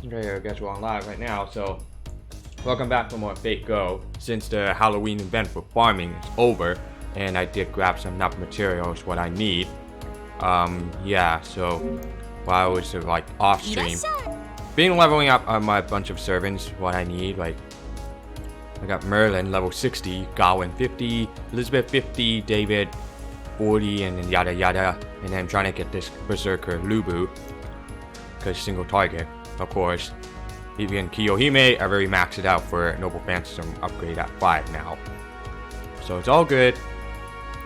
Okay, I guess we're on live right now, so welcome back for more Fate Go. Since the Halloween event for farming is over, and I did grab some enough materials what I need. Yeah, so while I was like off stream, been leveling up on my bunch of servants what I need. Like I got Merlin level 60, Gawain 50, Elizabeth 50, David 40, and then yada yada. And then I'm trying to get this Berserker Lubu, because single target, of course. Even Kiyohime, I already maxed it out for Noble Phantasm upgrade at 5 now. So it's all good.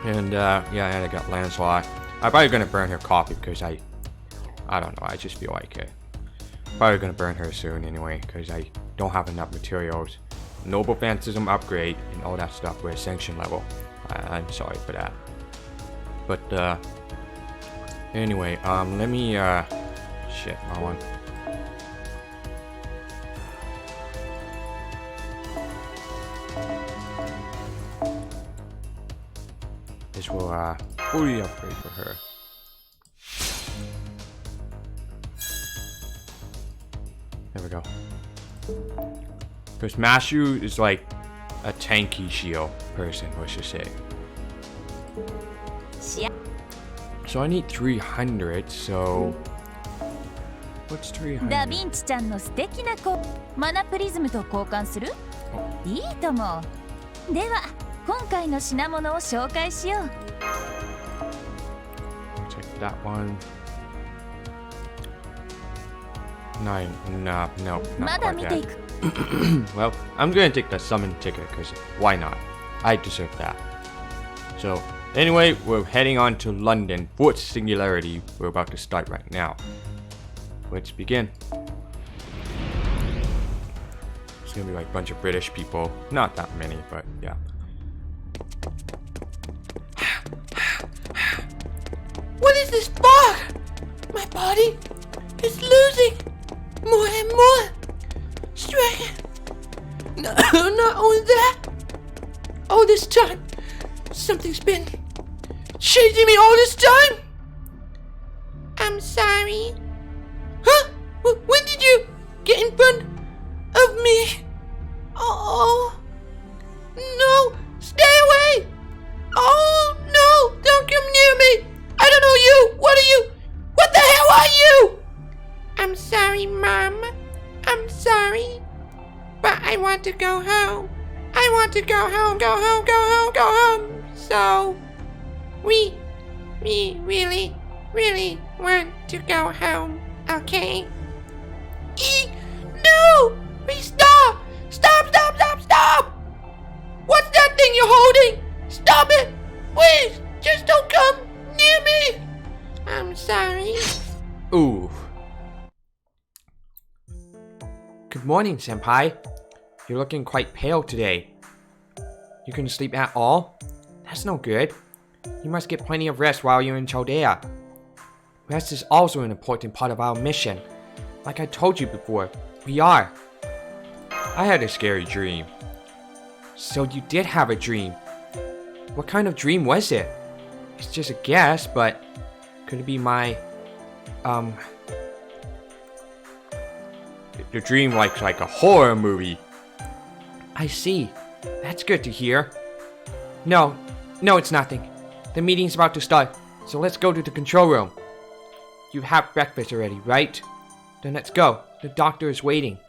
And yeah, and I got Lancelot. I'm probably gonna burn her coffee because I don't know, I just feel like it. Probably gonna burn her soon anyway, because I don't have enough materials. Noble Phantasm upgrade and all that stuff for Ascension level. I'm sorry for that. But anyway, let me shit, wrong one. This will fully upgrade for her. There we go. Because Mashu is like a tanky shield person, let's just say. So I need 300, so what's 300? ダヴィンチちゃんの素敵な子マナプリズムと交換する？いいとも。では今回の品物を紹介しよう。 Check that one. Nine, no, not まだ quite 見ていく。 that. Well, I'm gonna take the summon ticket, because why not? I deserve that. So, anyway, we're heading on to London. Fourth Singularity, we're about to start right now. Let's begin. It's gonna be like a bunch of British people. Not that many, but yeah. What is this fog? My body is losing more and more strength. No, not only that, all this time, something's been chasing me all this time. I'm sorry. Huh? When did you get in front of me? Oh, no, stay away. Oh, no, don't come near me. I don't know you. What are you? What the hell are you? I'm sorry, Mom. I'm sorry. But I want to go home. I want to go home, go home, go home, go home. So, we really, really want to go home, okay? No! Please stop! Stop, stop, stop, stop! What's that thing you're holding? Stop it! Please, just don't come near me! I'm sorry. Ooh. Good morning, Senpai. You're looking quite pale today. You couldn't sleep at all? That's no good. You must get plenty of rest while you're in Chaldea. Rest is also an important part of our mission. Like I told you before, we are. I had a scary dream. So you did have a dream. What kind of dream was it? It's just a guess, but could it be my, the dream like a horror movie? I see. That's good to hear. No, it's nothing. The meeting's about to start, so let's go to the control room. You have breakfast already, right? Then let's go. The doctor is waiting.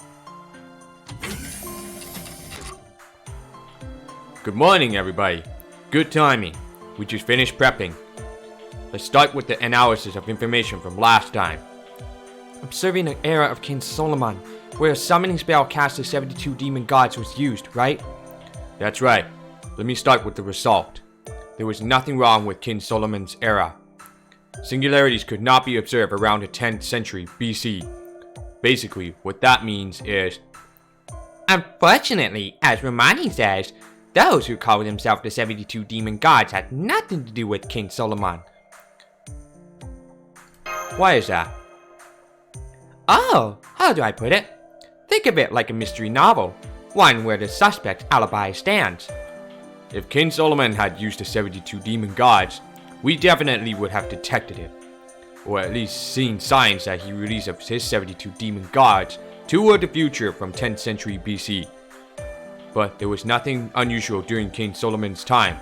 Good morning, everybody. Good timing. We just finished prepping. Let's start with the analysis of information from last time. Observing the era of King Solomon, where a summoning spell cast to 72 demon gods was used, right? That's right. Let me start with the result. There was nothing wrong with King Solomon's era. Singularities could not be observed around the 10th century BC. Basically, what that means is, unfortunately, as Romani says, those who call themselves the 72 demon gods had nothing to do with King Solomon. Why is that? Oh, how do I put it? Think of it like a mystery novel, one where the suspect's alibi stands. If King Solomon had used the 72 demon gods, we definitely would have detected it. Or at least seen signs that he released of his 72 demon gods toward the future from 10th century BC. But there was nothing unusual during King Solomon's time,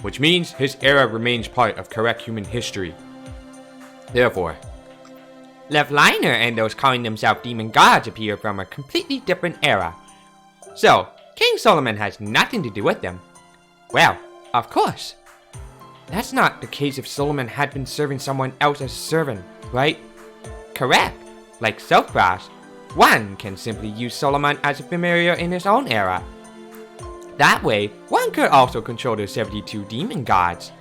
which means his era remains part of correct human history. Therefore, Lefliner and those calling themselves demon gods appear from a completely different era. So, King Solomon has nothing to do with them. Well, of course. That's not the case if Solomon had been serving someone else as a servant, right? Correct. Like Sophros, one can simply use Solomon as a familiar in his own era. That way, one could also control the 72 demon gods.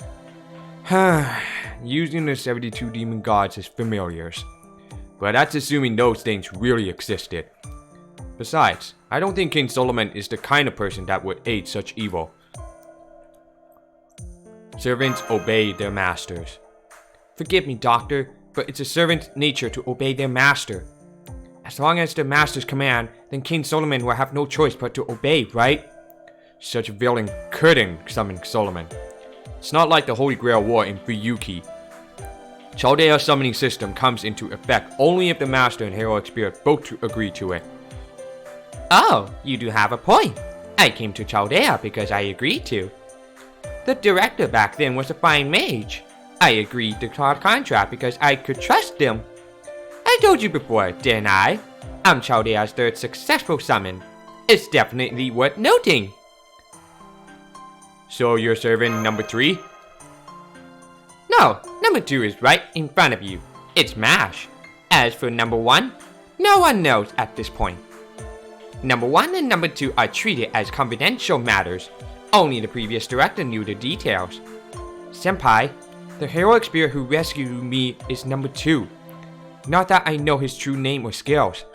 Using the 72 demon gods as familiars. But that's assuming those things really existed. Besides, I don't think King Solomon is the kind of person that would aid such evil. Servants obey their masters. Forgive me, Doctor, but it's a servant's nature to obey their master. As long as the master's command, then King Solomon will have no choice but to obey, right? Such a villain couldn't summon Solomon. It's not like the Holy Grail War in Fuyuki. Chaldea's summoning system comes into effect only if the Master and Heroic Spirit both agree to it. Oh, you do have a point. I came to Chaldea because I agreed to. The director back then was a fine mage. I agreed to our contract because I could trust them. I told you before, didn't I? I'm Chaldea's third successful summon. It's definitely worth noting. So you're serving number 3? No, number 2 is right in front of you. It's MASH. As for number 1, no one knows at this point. Number 1 and number 2 are treated as confidential matters. Only the previous director knew the details. Senpai, the heroic spirit who rescued me is number 2. Not that I know his true name or skills.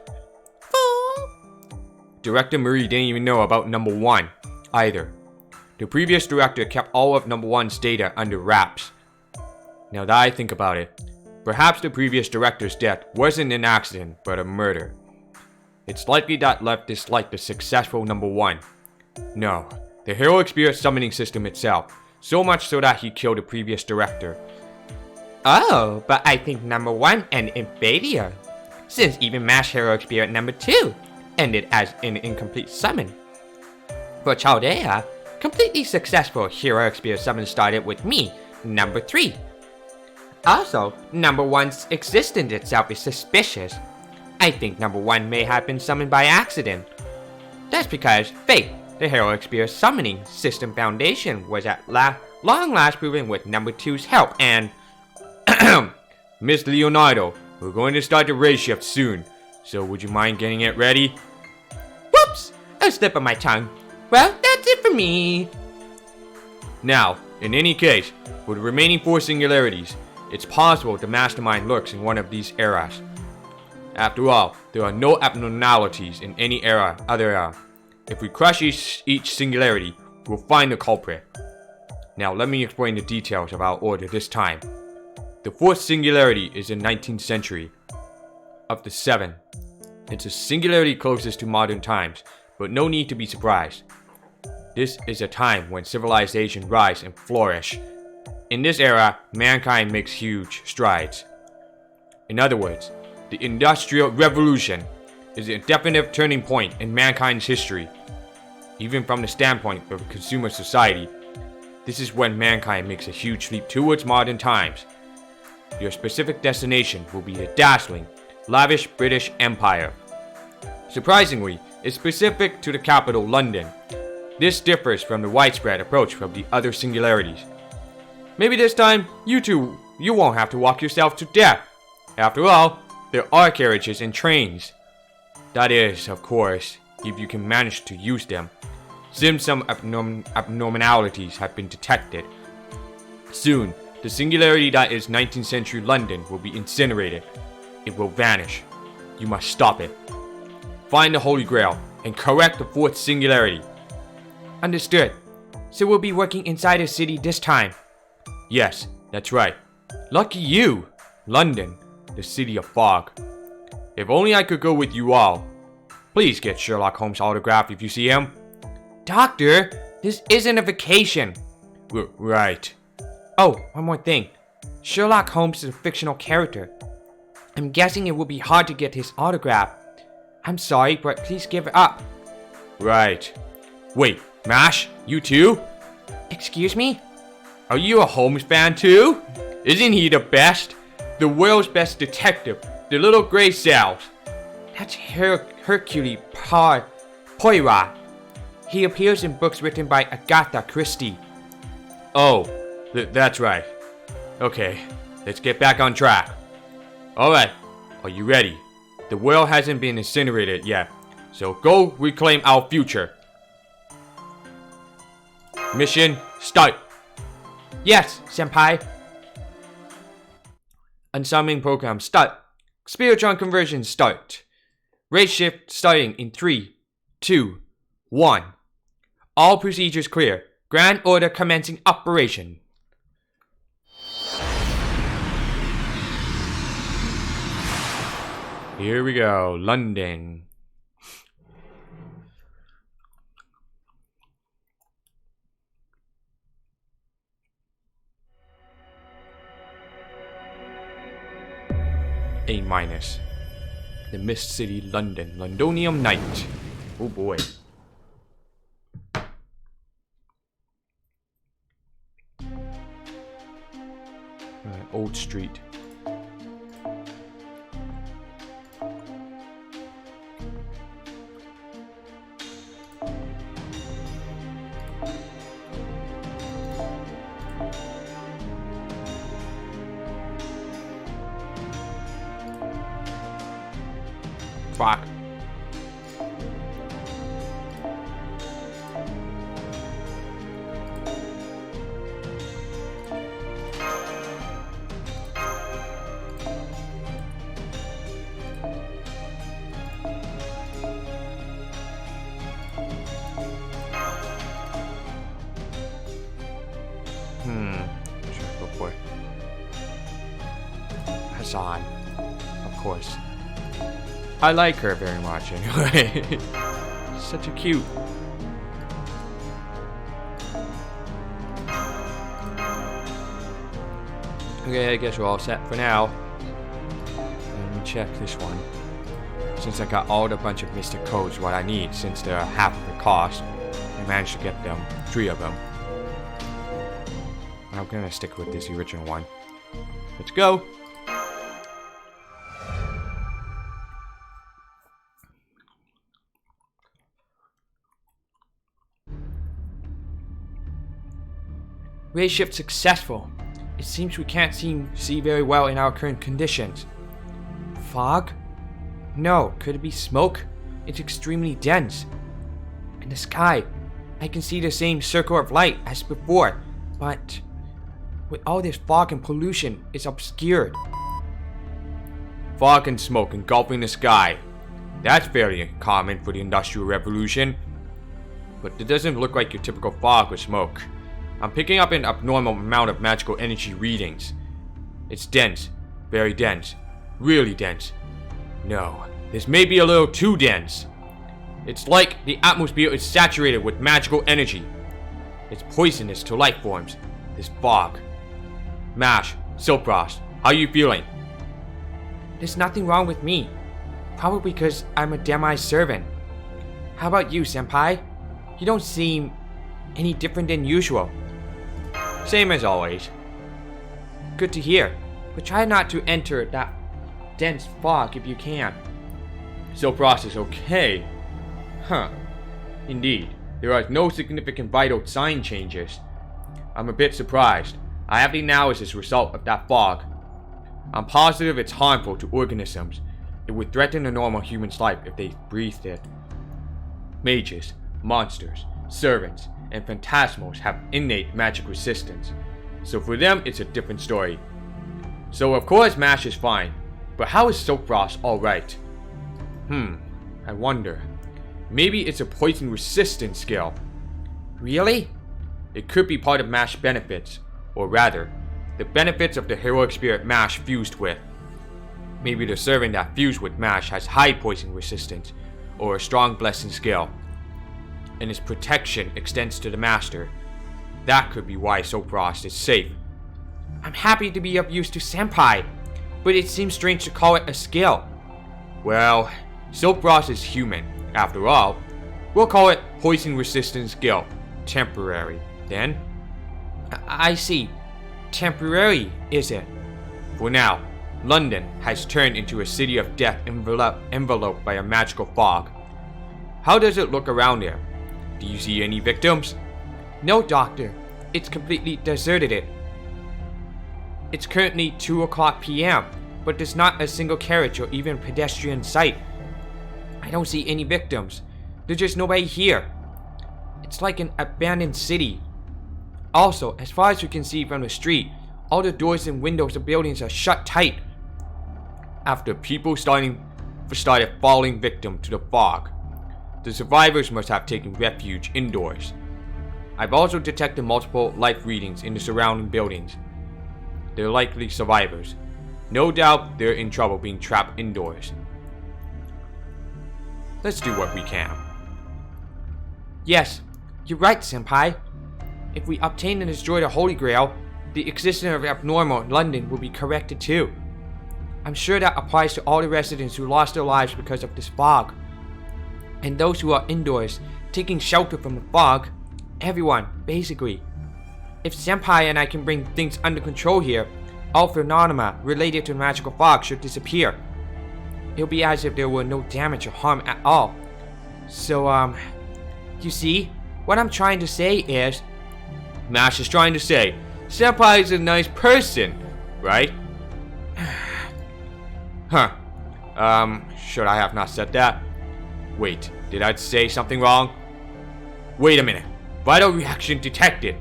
Director Murray didn't even know about number 1 either. The previous director kept all of number 1's data under wraps. Now that I think about it, perhaps the previous director's death wasn't an accident, but a murder. It's likely that Lev disliked the successful number 1. No, the heroic spirit summoning system itself, so much so that he killed the previous director. Oh, but I think number 1 ended in failure, since even MASH heroic spirit number 2 ended as an incomplete summon. For Chaldea, completely successful heroic spirit summon started with me, number 3. Also, number 1's existence itself is suspicious. I think number 1 may have been summoned by accident. That's because Fate, the heroic spirit summoning system foundation, was at long last proven with number 2's help and... Miss Leonardo, we're going to start the race shift soon, so would you mind getting it ready? Whoops! A slip of my tongue. Well, that's it for me. Now, in any case, for the remaining 4 singularities, it's possible the mastermind lurks in one of these eras. After all, there are no abnormalities in any other era. If we crush each singularity, we'll find the culprit. Now let me explain the details of our order this time. The 4th singularity is in 19th century. Of the 7, it's a singularity closest to modern times, but no need to be surprised. This is a time when civilization rise and flourish. In this era, mankind makes huge strides. In other words, the Industrial Revolution is a definitive turning point in mankind's history. Even from the standpoint of a consumer society, this is when mankind makes a huge leap towards modern times. Your specific destination will be the dazzling, lavish British Empire. Surprisingly, it's specific to the capital, London. This differs from the widespread approach of the other singularities. Maybe this time, you won't have to walk yourself to death. After all, there are carriages and trains. That is, of course, if you can manage to use them, since some abnormalities have been detected. Soon, the singularity that is 19th century London will be incinerated. It will vanish. You must stop it. Find the Holy Grail and correct the 4th singularity. Understood. So we'll be working inside a city this time. Yes, that's right. Lucky you, London, the city of fog. If only I could go with you all. Please get Sherlock Holmes' autograph if you see him. Doctor, this isn't a vacation. Right. Oh, one more thing. Sherlock Holmes is a fictional character. I'm guessing it will be hard to get his autograph. I'm sorry, but please give it up. Right. Wait, Mash, you too? Excuse me? Are you a Holmes fan too? Isn't he the best? The world's best detective, the little gray cells. That's Hercule Poirot. He appears in books written by Agatha Christie. Oh, that's right. Okay, let's get back on track. Alright, are you ready? The world hasn't been incinerated yet, so go reclaim our future. Mission start. Yes, Senpai. Unsummoning program start. Spiritron conversion start. Race shift starting in 3, 2, 1. All procedures clear. Grand order commencing operation. Here we go, London. A-. The Mist City, London. Londonium Night. Oh boy. Old Street. Fuck. Sure, go for it. Hassan. Of course. I like her very much anyway. Such a cute. Okay, I guess we're all set for now. Let me check this one. Since I got all the bunch of Mystic Codes what I need since they're half of the cost, I managed to get them, 3 of them. I'm gonna stick with this original one. Let's go! Ray shift successful. It seems we can't see very well in our current conditions. Fog? No, could it be smoke? It's extremely dense. In the sky, I can see the same circle of light as before, but with all this fog and pollution, it's obscured. Fog and smoke engulfing the sky. That's fairly common for the Industrial Revolution. But it doesn't look like your typical fog or smoke. I'm picking up an abnormal amount of magical energy readings. It's dense, very dense, really dense. No, this may be a little too dense. It's like the atmosphere is saturated with magical energy. It's poisonous to life forms, this fog. Mash, Silfrost, how are you feeling? There's nothing wrong with me. Probably because I'm a Demi servant. How about you, Senpai? You don't seem any different than usual. Same as always. Good to hear, but try not to enter that dense fog if you can. Silfrost is okay. Huh. Indeed, there are no significant vital sign changes. I'm a bit surprised. I have the now as a result of that fog. I'm positive it's harmful to organisms. It would threaten a normal human's life if they breathed it. Mages, monsters, servants, and phantasmals have innate magic resistance, so for them it's a different story. So of course Mash is fine, but how is Silfrost alright? I wonder. Maybe it's a poison resistance skill. Really? It could be part of Mash benefits, or rather, the benefits of the heroic spirit Mash fused with. Maybe the servant that fused with Mash has high poison resistance, or a strong blessing skill, and his protection extends to the master. That could be why Silfrost is safe. I'm happy to be of use to Senpai, but it seems strange to call it a skill. Well, Silpross is human. After all, we'll call it poison resistance skill. Temporary. Then? I see. Temporary, is it? For now, London has turned into a city of death enveloped by a magical fog. How does it look around here? Do you see any victims? No, Doctor. It's completely deserted it. It's currently 2 o'clock p.m., but there's not a single carriage or even pedestrian sight. I don't see any victims. There's just nobody here. It's like an abandoned city. Also, as far as you can see from the street, all the doors and windows of buildings are shut tight. After people started falling victim to the fog, the survivors must have taken refuge indoors. I've also detected multiple life readings in the surrounding buildings. They're likely survivors. No doubt they're in trouble being trapped indoors. Let's do what we can. Yes, you're right, Senpai. If we obtain and destroy the Holy Grail, the existence of abnormal London will be corrected too. I'm sure that applies to all the residents who lost their lives because of this fog. And those who are indoors, taking shelter from the fog. Everyone, basically. If Senpai and I can bring things under control here, all phenomena related to the magical fog should disappear. It'll be as if there were no damage or harm at all. So, you see, what I'm trying to say is... Mash is trying to say, Senpai is a nice person, right? Huh. Should I have not said that? Wait, did I say something wrong? Wait a minute. Vital reaction detected.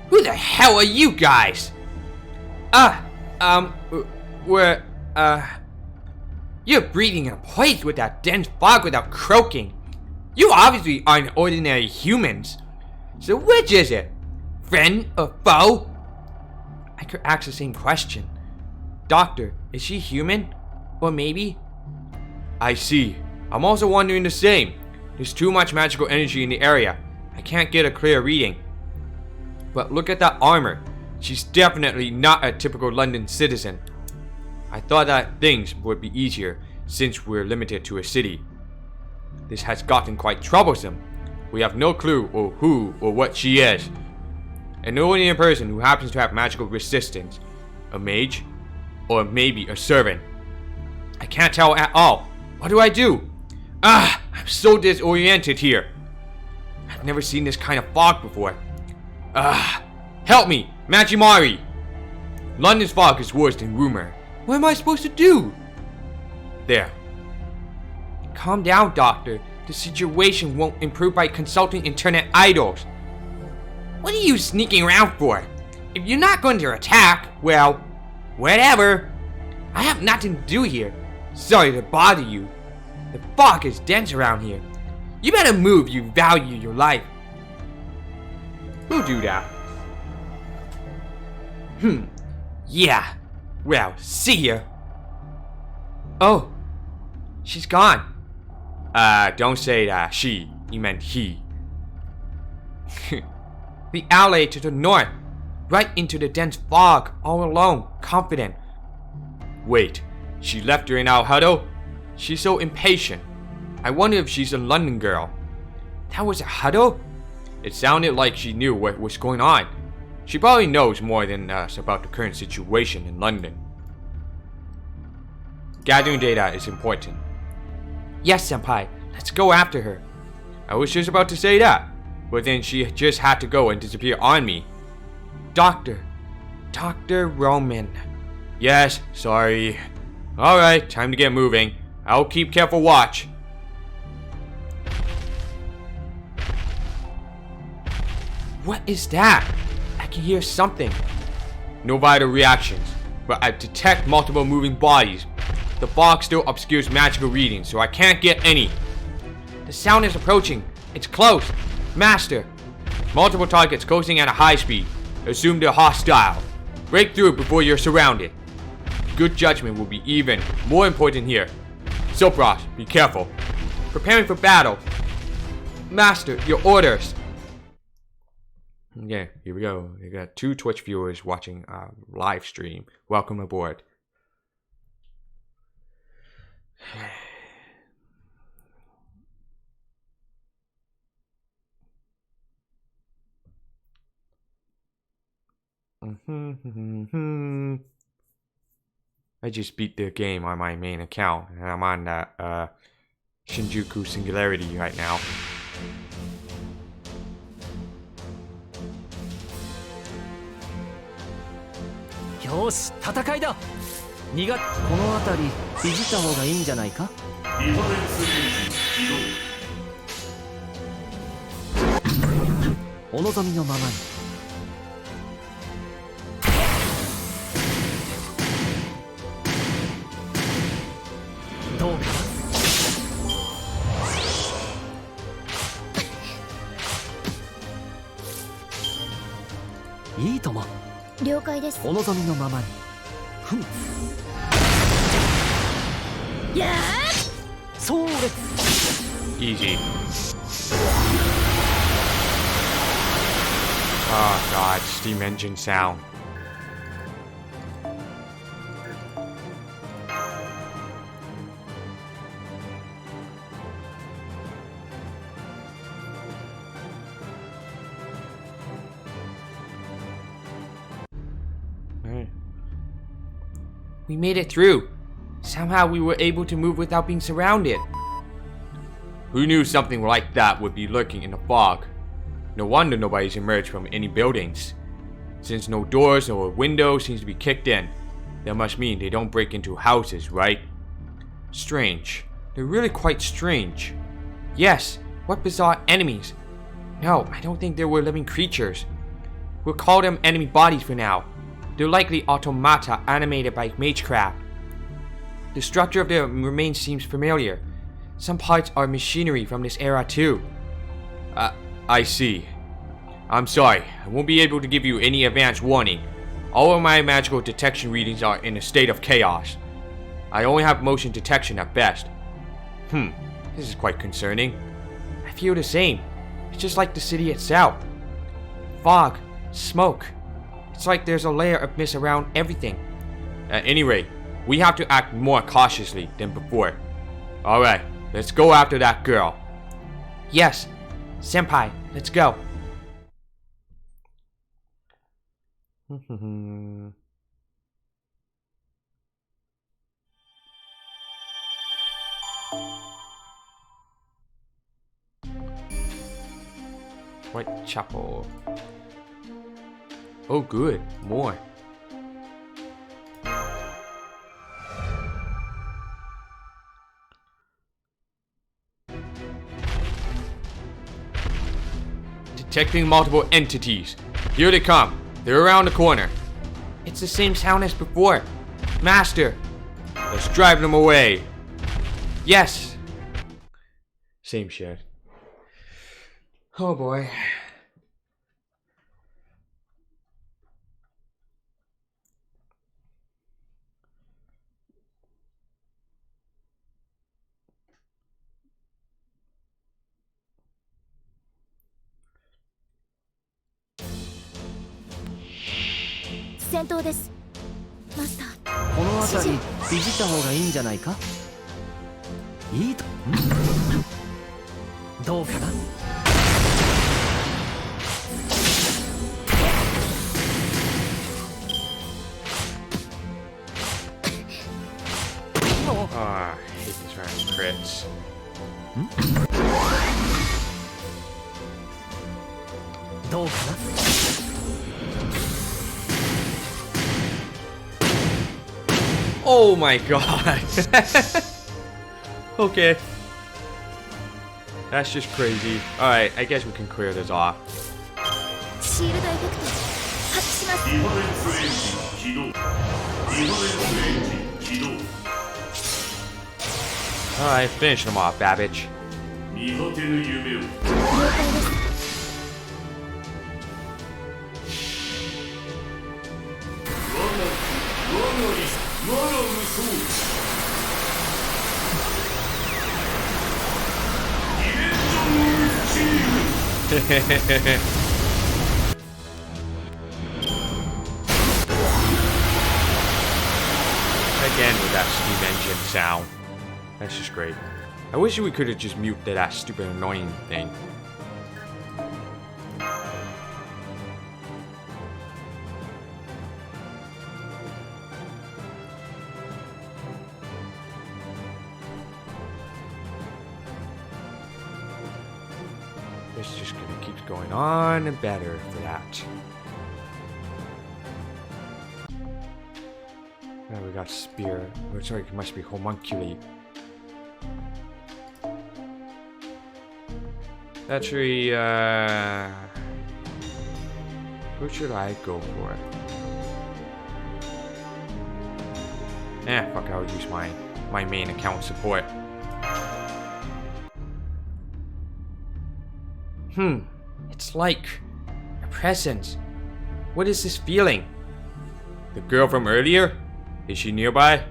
Who the hell are you guys? You're breathing in a place with that dense fog without croaking. You obviously aren't ordinary humans. So which is it? Friend or foe? I could ask the same question. Doctor, is she human? Or maybe? I see. I'm also wondering the same. There's too much magical energy in the area. I can't get a clear reading. But look at that armor. She's definitely not a typical London citizen. I thought that things would be easier since we're limited to a city. This has gotten quite troublesome. We have no clue or who or what she is. And only a person who happens to have magical resistance. A mage? Or maybe a servant. I can't tell at all. What do I do? I'm so disoriented here. I've never seen this kind of fog before. Help me, Majimari! London's fog is worse than rumor. What am I supposed to do? There. Calm down, Doctor. The situation won't improve by consulting internet idols. What are you sneaking around for? If you're not going to attack, well, whatever. I have nothing to do here. Sorry to bother you. The fog is dense around here. You better move, you value your life. Who'll do that? Yeah. Well, see ya. Oh. She's gone. Don't say that. She. You meant he. The alley to the north. Right into the dense fog. All alone. Confident. Wait. She left during our huddle? She's so impatient. I wonder if she's a London girl. That was a huddle? It sounded like she knew what was going on. She probably knows more than us about the current situation in London. Gathering data is important. Yes, Senpai. Let's go after her. I was just about to say that, but then she just had to go and disappear on me. Dr. Roman. Yes, sorry. Alright, time to get moving. I'll keep careful watch. What is that? I can hear something. No vital reactions, but I detect multiple moving bodies. The fog still obscures magical readings, so I can't get any. The sound is approaching. It's close. Master. Multiple targets closing at a high speed. Assume they're hostile. Break through before you're surrounded. Good judgment will be even more important here. Silpross, be careful. Preparing for battle. Master, your orders. Okay, here we go. We got 2 Twitch viewers watching live stream. Welcome aboard. I just beat the game on my main account, and I'm on that Shinjuku Singularity right now. よし戦いだ。この辺りいじった方がいいんじゃないか。お望みのままに。どうかな。いいとも。了解です。お望みのままに。ふん。やそれ。Easy. Oh god, Steam Engine sound. We made it through. Somehow we were able to move without being surrounded. Who knew something like that would be lurking in the fog? No wonder nobody's emerged from any buildings. Since no doors or windows seems to be kicked in, that must mean they don't break into houses, right? Strange. They're really quite strange. Yes, what bizarre enemies. No, I don't think they were living creatures. We'll call them enemy bodies for now. They're likely automata animated by Magecraft. The structure of their remains seems familiar. Some parts are machinery from this era too. I see. I'm sorry, I won't be able to give you any advance warning. All of my magical detection readings are in a state of chaos. I only have motion detection at best. This is quite concerning. I feel the same. It's just like the city itself. Fog, smoke. It's like there's a layer of mist around everything. At any rate, we have to act more cautiously than before. Alright, let's go after that girl. Yes. Senpai, let's go. Whitechapel. Oh good, more. Detecting multiple entities. Here they come. They're around the corner. It's the same sound as before. Master. Let's drive them away. Yes. Same shit. Oh boy.戦闘です。マスター。この辺りいじった方がいいんじゃないか。いいと。どうかな。Ah, I hate these random crits. Oh my god. Okay. That's just crazy. Alright, I guess we can clear this off. シールドエフェクト発揮します。ディファレンスエンジン起動。ディファレンスエンジン起動。 Alright, finish them off, Babbage. 見果てぬ夢を。了解です。我が無双。イレンジョンチーム。Again with that steam engine sound. That's just great. I wish we could have just muted that stupid annoying thing. It's just gonna keep going on and better for that. Now we got spear. Oh, sorry, it must be homunculi. Actually, who should I go for? Fuck, I'll use my main account support. It's like a presence. What is this feeling? The girl from earlier? Is she nearby?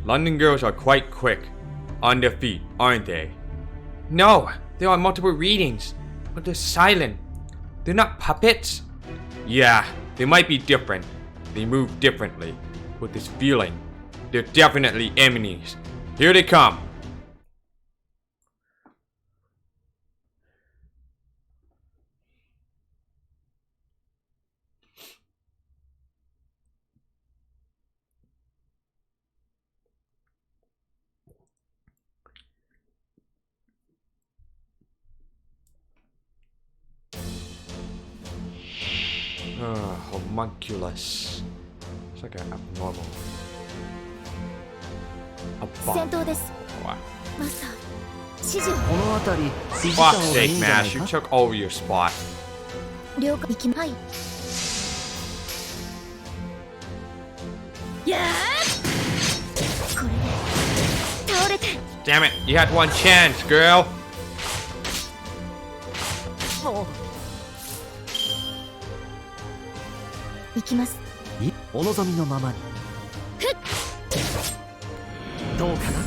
London girls are quite quick on their feet, aren't they? No, there are multiple readings, but they're silent. They're not puppets? Yeah, they might be different. They move differently. With this feeling, they're definitely enemies. Here they come. Homunculus. It's like an abnormal. A bomb. 戦闘です Wow. マスター指示をこの辺りビジター Fuck's がいい sake, んじゃない Mash. You か took over your spot. 了解行きまはいやこれで倒れて Damn it, you had one chance, girl. 行きますいお望みのままにどうかな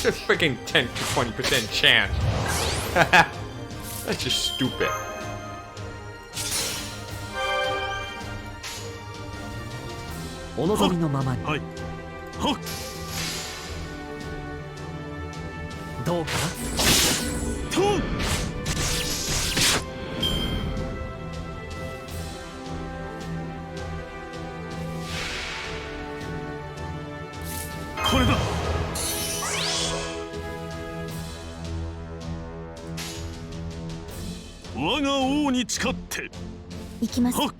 Just freaking 10 to 20% chance. That's just stupid. お望みのままにはいはっどうかとんこれだ我が王に誓って行きますはっ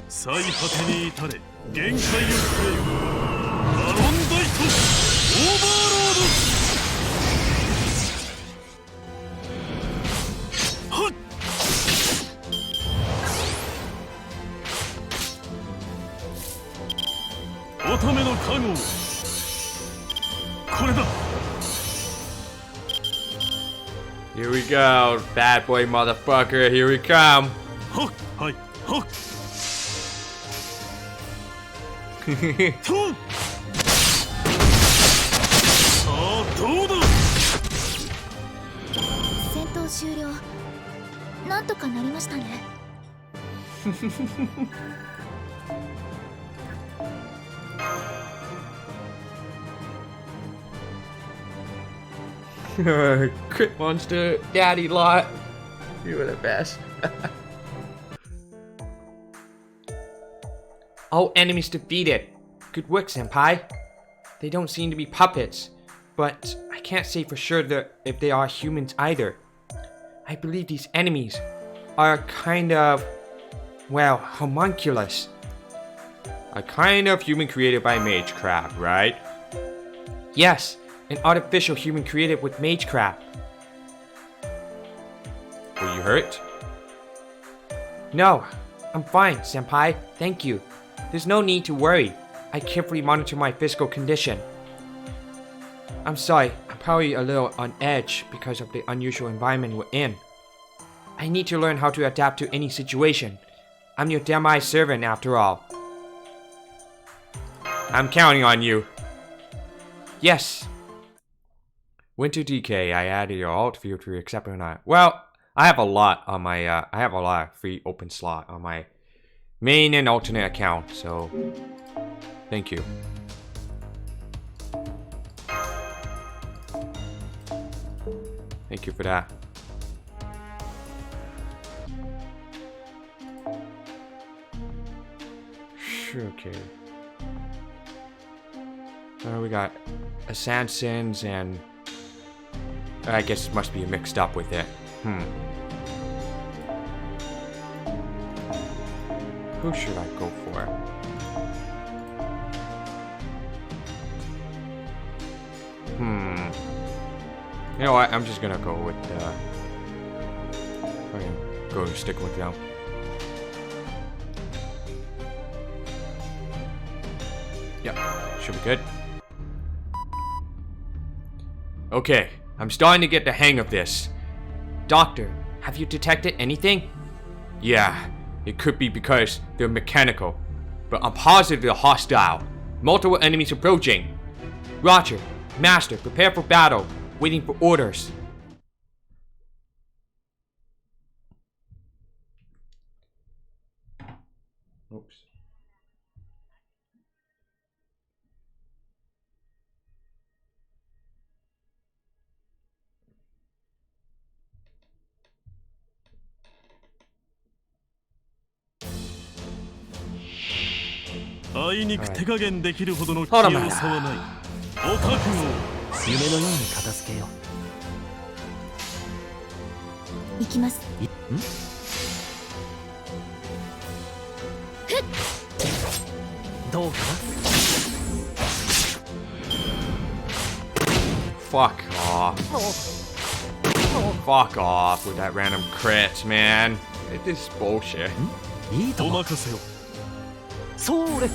最果てに至れ限界を超えよバロンダイトオーバーロードはっ乙女の加護をこれだ Here we go, bad boy motherfucker. Here we come. はっはいはっとんさあどうだ戦闘終了なんとかなりましたね Crit monster, daddy lot. You were the best. All enemies defeated. Good work, senpai. They don't seem to be puppets, but I can't say for sure if they are humans either. I believe these enemies are kind of, well, homunculus. A kind of human created by Magecraft, right? Yes, an artificial human created with Magecraft. Were you hurt? No, I'm fine, senpai. Thank you. There's no need to worry. I carefully monitor my physical condition. I'm sorry, I'm probably a little on edge because of the unusual environment we're in. I need to learn how to adapt to any situation. I'm your Demai servant after all. I'm counting on you. Yes. Winter DK, I added your alt field to accept or not. Well, I have a lot on my, I have a lot of free open slot on my main and alternate account, so thank you. Thank you for that. Okay. We got assassins and I guess it must be mixed up with it. Who should I go for? You know what? I'm just gonna go with I'm gonna go stick with them. Yep, should be good. Okay, I'm starting to get the hang of this. Doctor, have you detected anything? Yeah, it could be because they're mechanical, but I'm positive they're hostile. Multiple enemies approaching. Roger, Master, prepare for battle. Waiting for orders. Oops.あいにく手加減できるほどの器ほら用さはない。お覚悟を。夢のように片付けよ行きます。どうか Fuck off. Fuck off with that random crits, man. This is bullshit. ないいとおも任せを。それ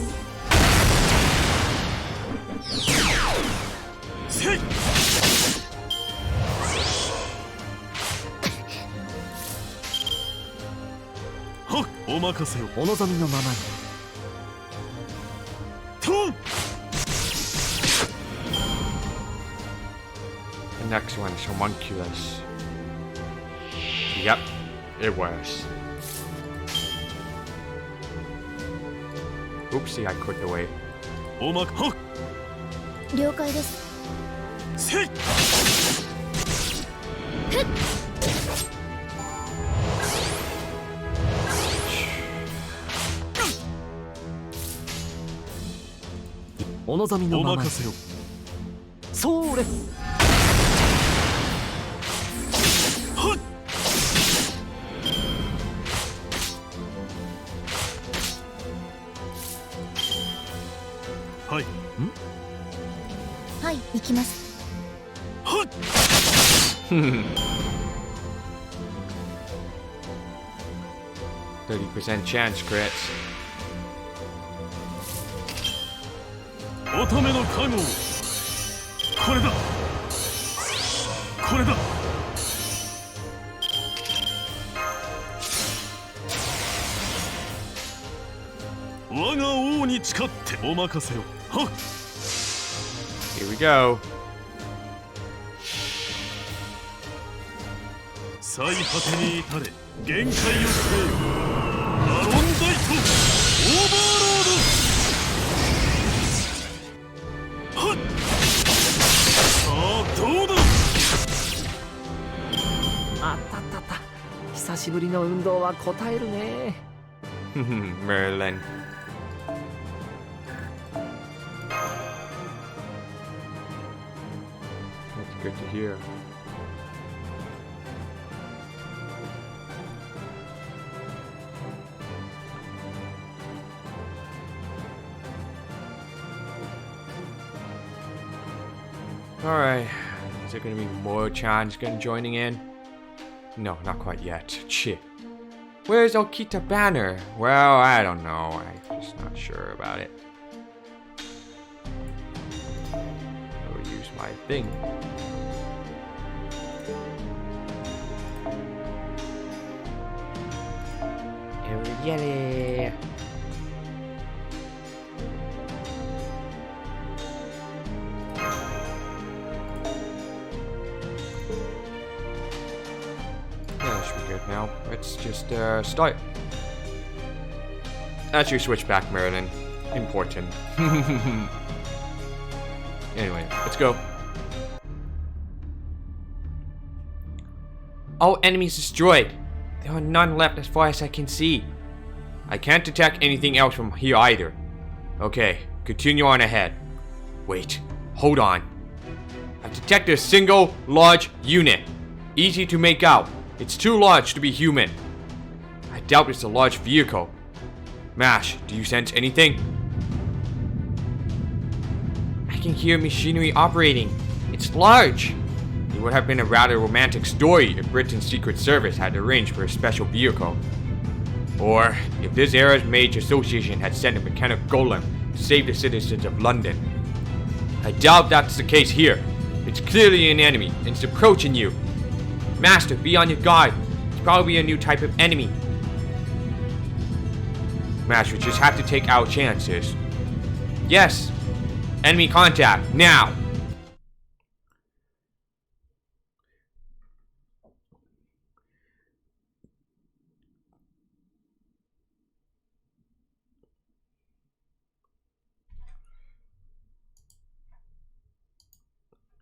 せい。はっ、お任せを。お望みのままにとん。 The next one is homunculus. Yep, it was. Oopsie, I clicked away. おまはっ。了解です。せい。お望みのおままに任せを。それはっ。はい。はい、行きます。はっ。 30% chance crits. 乙女の加護を。これだ。これだ。我が王に誓ってお任せを。はっ。 Here we go. 最果てに至れ限界を超えよ。アロンダイトオーバーロード。はっ。さあどうだ。あったあったあった久しぶりの運動は応えるね Merlin. That's good to hear. Alright. Is there gonna be more Chans joining in? No, not quite yet. Shit. Where's Okita Banner? Well, I don't know. I'm just not sure about it. I'll use my thing. Yelly. Yeah, that should be right now. Let's just start. That's your switchback, Merlin. Important. Anyway, let's go. All enemies destroyed. There are none left as far as I can see. I can't detect anything else from here either. Okay, continue on ahead. Wait, hold on. I've detected a single large unit. Easy to make out. It's too large to be human. I doubt it's a large vehicle. Mash, do you sense anything? I can hear machinery operating. It's large. It would have been a rather romantic story if Britain's Secret Service had arranged for a special vehicle. Or if this era's Mage Association had sent a mechanic golem to save the citizens of London. I doubt that's the case here. It's clearly an enemy, and it's approaching you. Master, be on your guard. It's probably a new type of enemy. Master, we just have to take our chances. Yes. Enemy contact, now.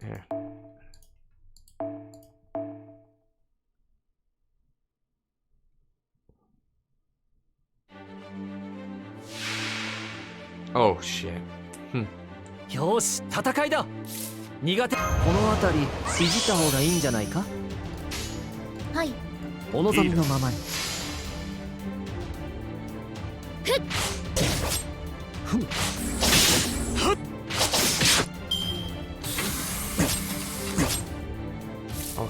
Yeah. Oh shit. よし戦いだ。苦手この辺りいじった方がいいんじゃないか。はい。お望みのままに。ふっ。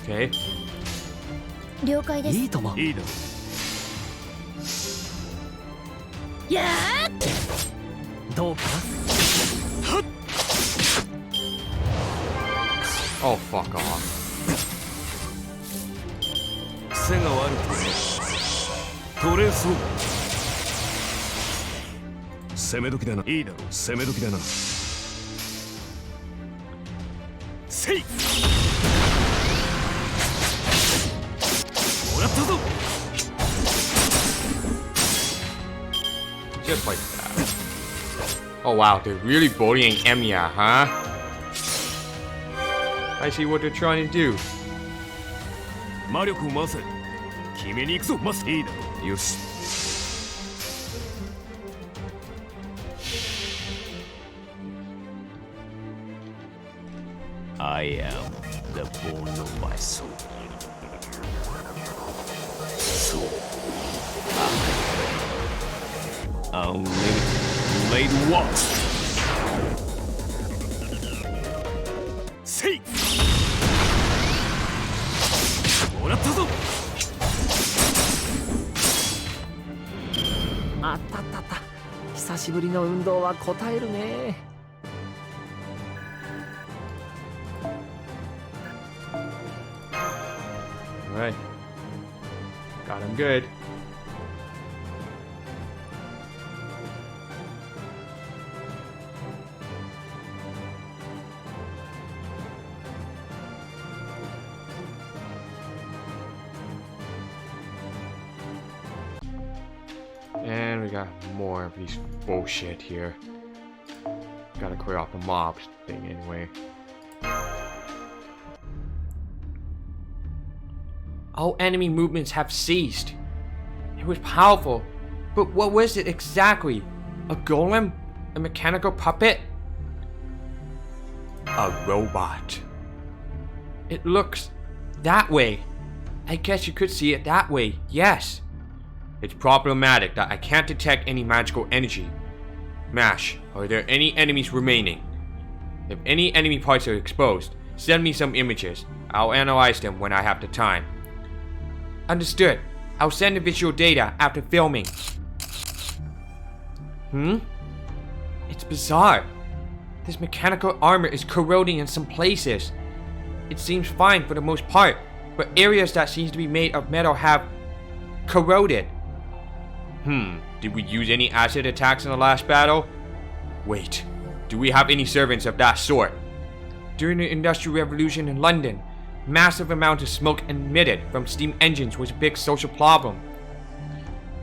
Okay. 了解です。いいとも。いいだろ。やー。どうかな。Oh, fuck off. 癖が悪くて取れそう。攻め時だな。いいだろう。攻め時だな。せい。もらったぞ。Just like that. Oh wow, they're really bullying Emiya, huh? I see what they're trying to do. 魔力を回せ。決めに行くぞ。まずいいだろう。よし。I am the bone of my soul. So, unlimited blade walks. Say. もらったぞ。あったったった。久しぶりの運動は応えるね。Alright. Got him good. And we got more of these bullshit here. Gotta clear off the mobs thing anyway. All enemy movements have ceased. It was powerful, but what was it exactly? A golem? A mechanical puppet? A robot. It looks that way. I guess you could see it that way, yes. It's problematic that I can't detect any magical energy. Mash, are there any enemies remaining? If any enemy parts are exposed, send me some images. I'll analyze them when I have the time. Understood. I'll send the visual data after filming. It's bizarre. This mechanical armor is corroding in some places. It seems fine for the most part, but areas that seem to be made of metal have corroded. Did we use any acid attacks in the last battle? Wait, do we have any servants of that sort? During the Industrial Revolution in London, Massive amount of smoke emitted from steam engines was a big social problem.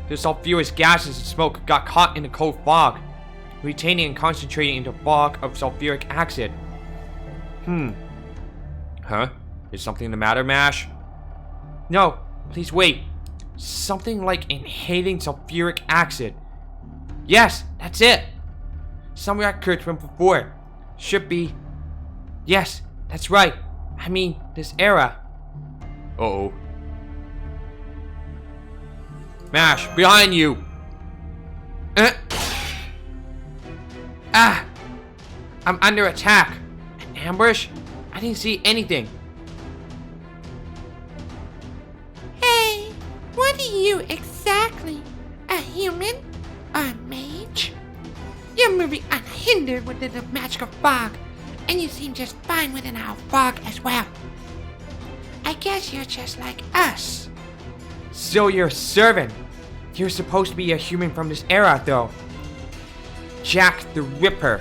The sulfurous gases and smoke got caught in the cold fog, retaining and concentrating into a fog of sulfuric acid. Huh? Is something the matter, MASH? No, please wait. Something like inhaling sulfuric acid. Yes, that's it. Some records from before. Should be. Yes, that's right. I mean, this era. Uh-oh. MASH, behind you! I'm under attack. An ambush? I didn't see anything. Hey, what are you exactly? A human? A mage? You're moving unhindered within the magical fog, and you seem just fine within our fog as well. I guess you're just like us. So you're a servant. You're supposed to be a human from this era, though. Jack the Ripper.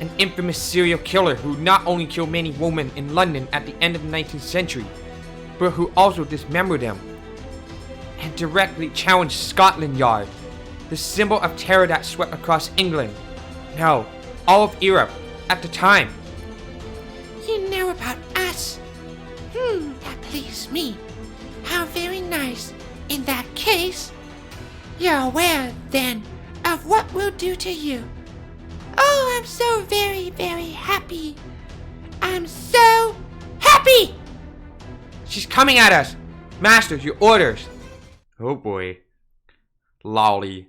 An infamous serial killer who not only killed many women in London at the end of the 19th century, but who also dismembered them. And directly challenged Scotland Yard, the symbol of terror that swept across England. No, all of Europe at the time. You know about us? That pleases me. How very nice. In that case, you're aware, then, of what we'll do to you. Oh, I'm so very, very happy. I'm so happy! She's coming at us! Master, your orders! Oh boy. Lolly.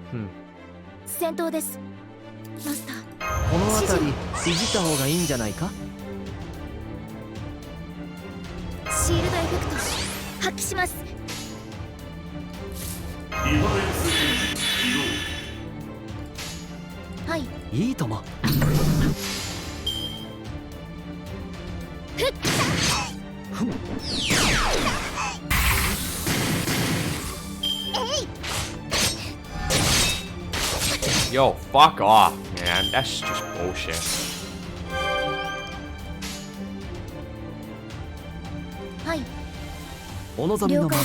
Hmm. 戦闘です。マスター。この辺りいじった方がいいんじゃないか。シールドエフェクト発揮します。はい。いいとも。Yo, fuck off, man. That's just bullshit. はい。お望みのまま。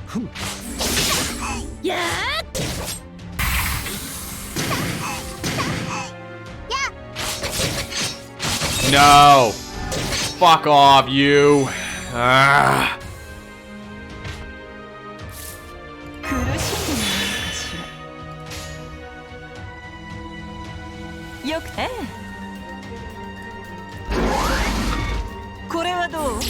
ふん。やー。No! Fuck off, you! Ah. 苦しんでないのかしら。よくええ。これはどう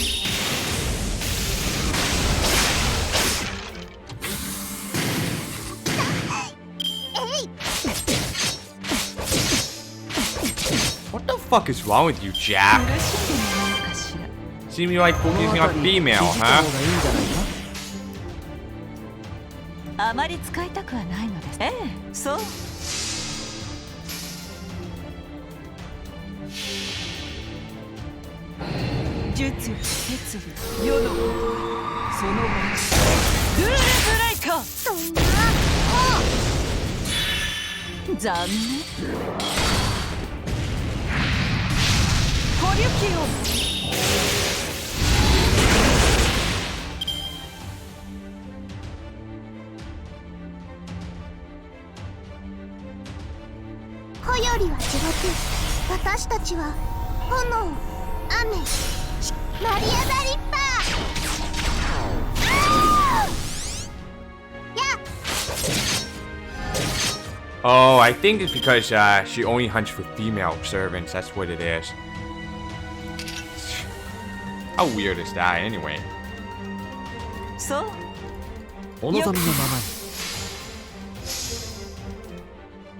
？What the fuck is wrong with you, Jack? 苦しんでないのかしら。 Seem like focusing on female, huh? あまり使いたくはないのです。ええ、そう。術理、摂理、世のこと、その後、ルールブレイカー。そんな。残念。コリュキオ。火よりは地獄。私たちは炎、雨、マリア・ザ・リッパー。 Oh, I think it's because she only hunts for female servants. That's what it is. How weird is that, anyway? そう。お望みのままに。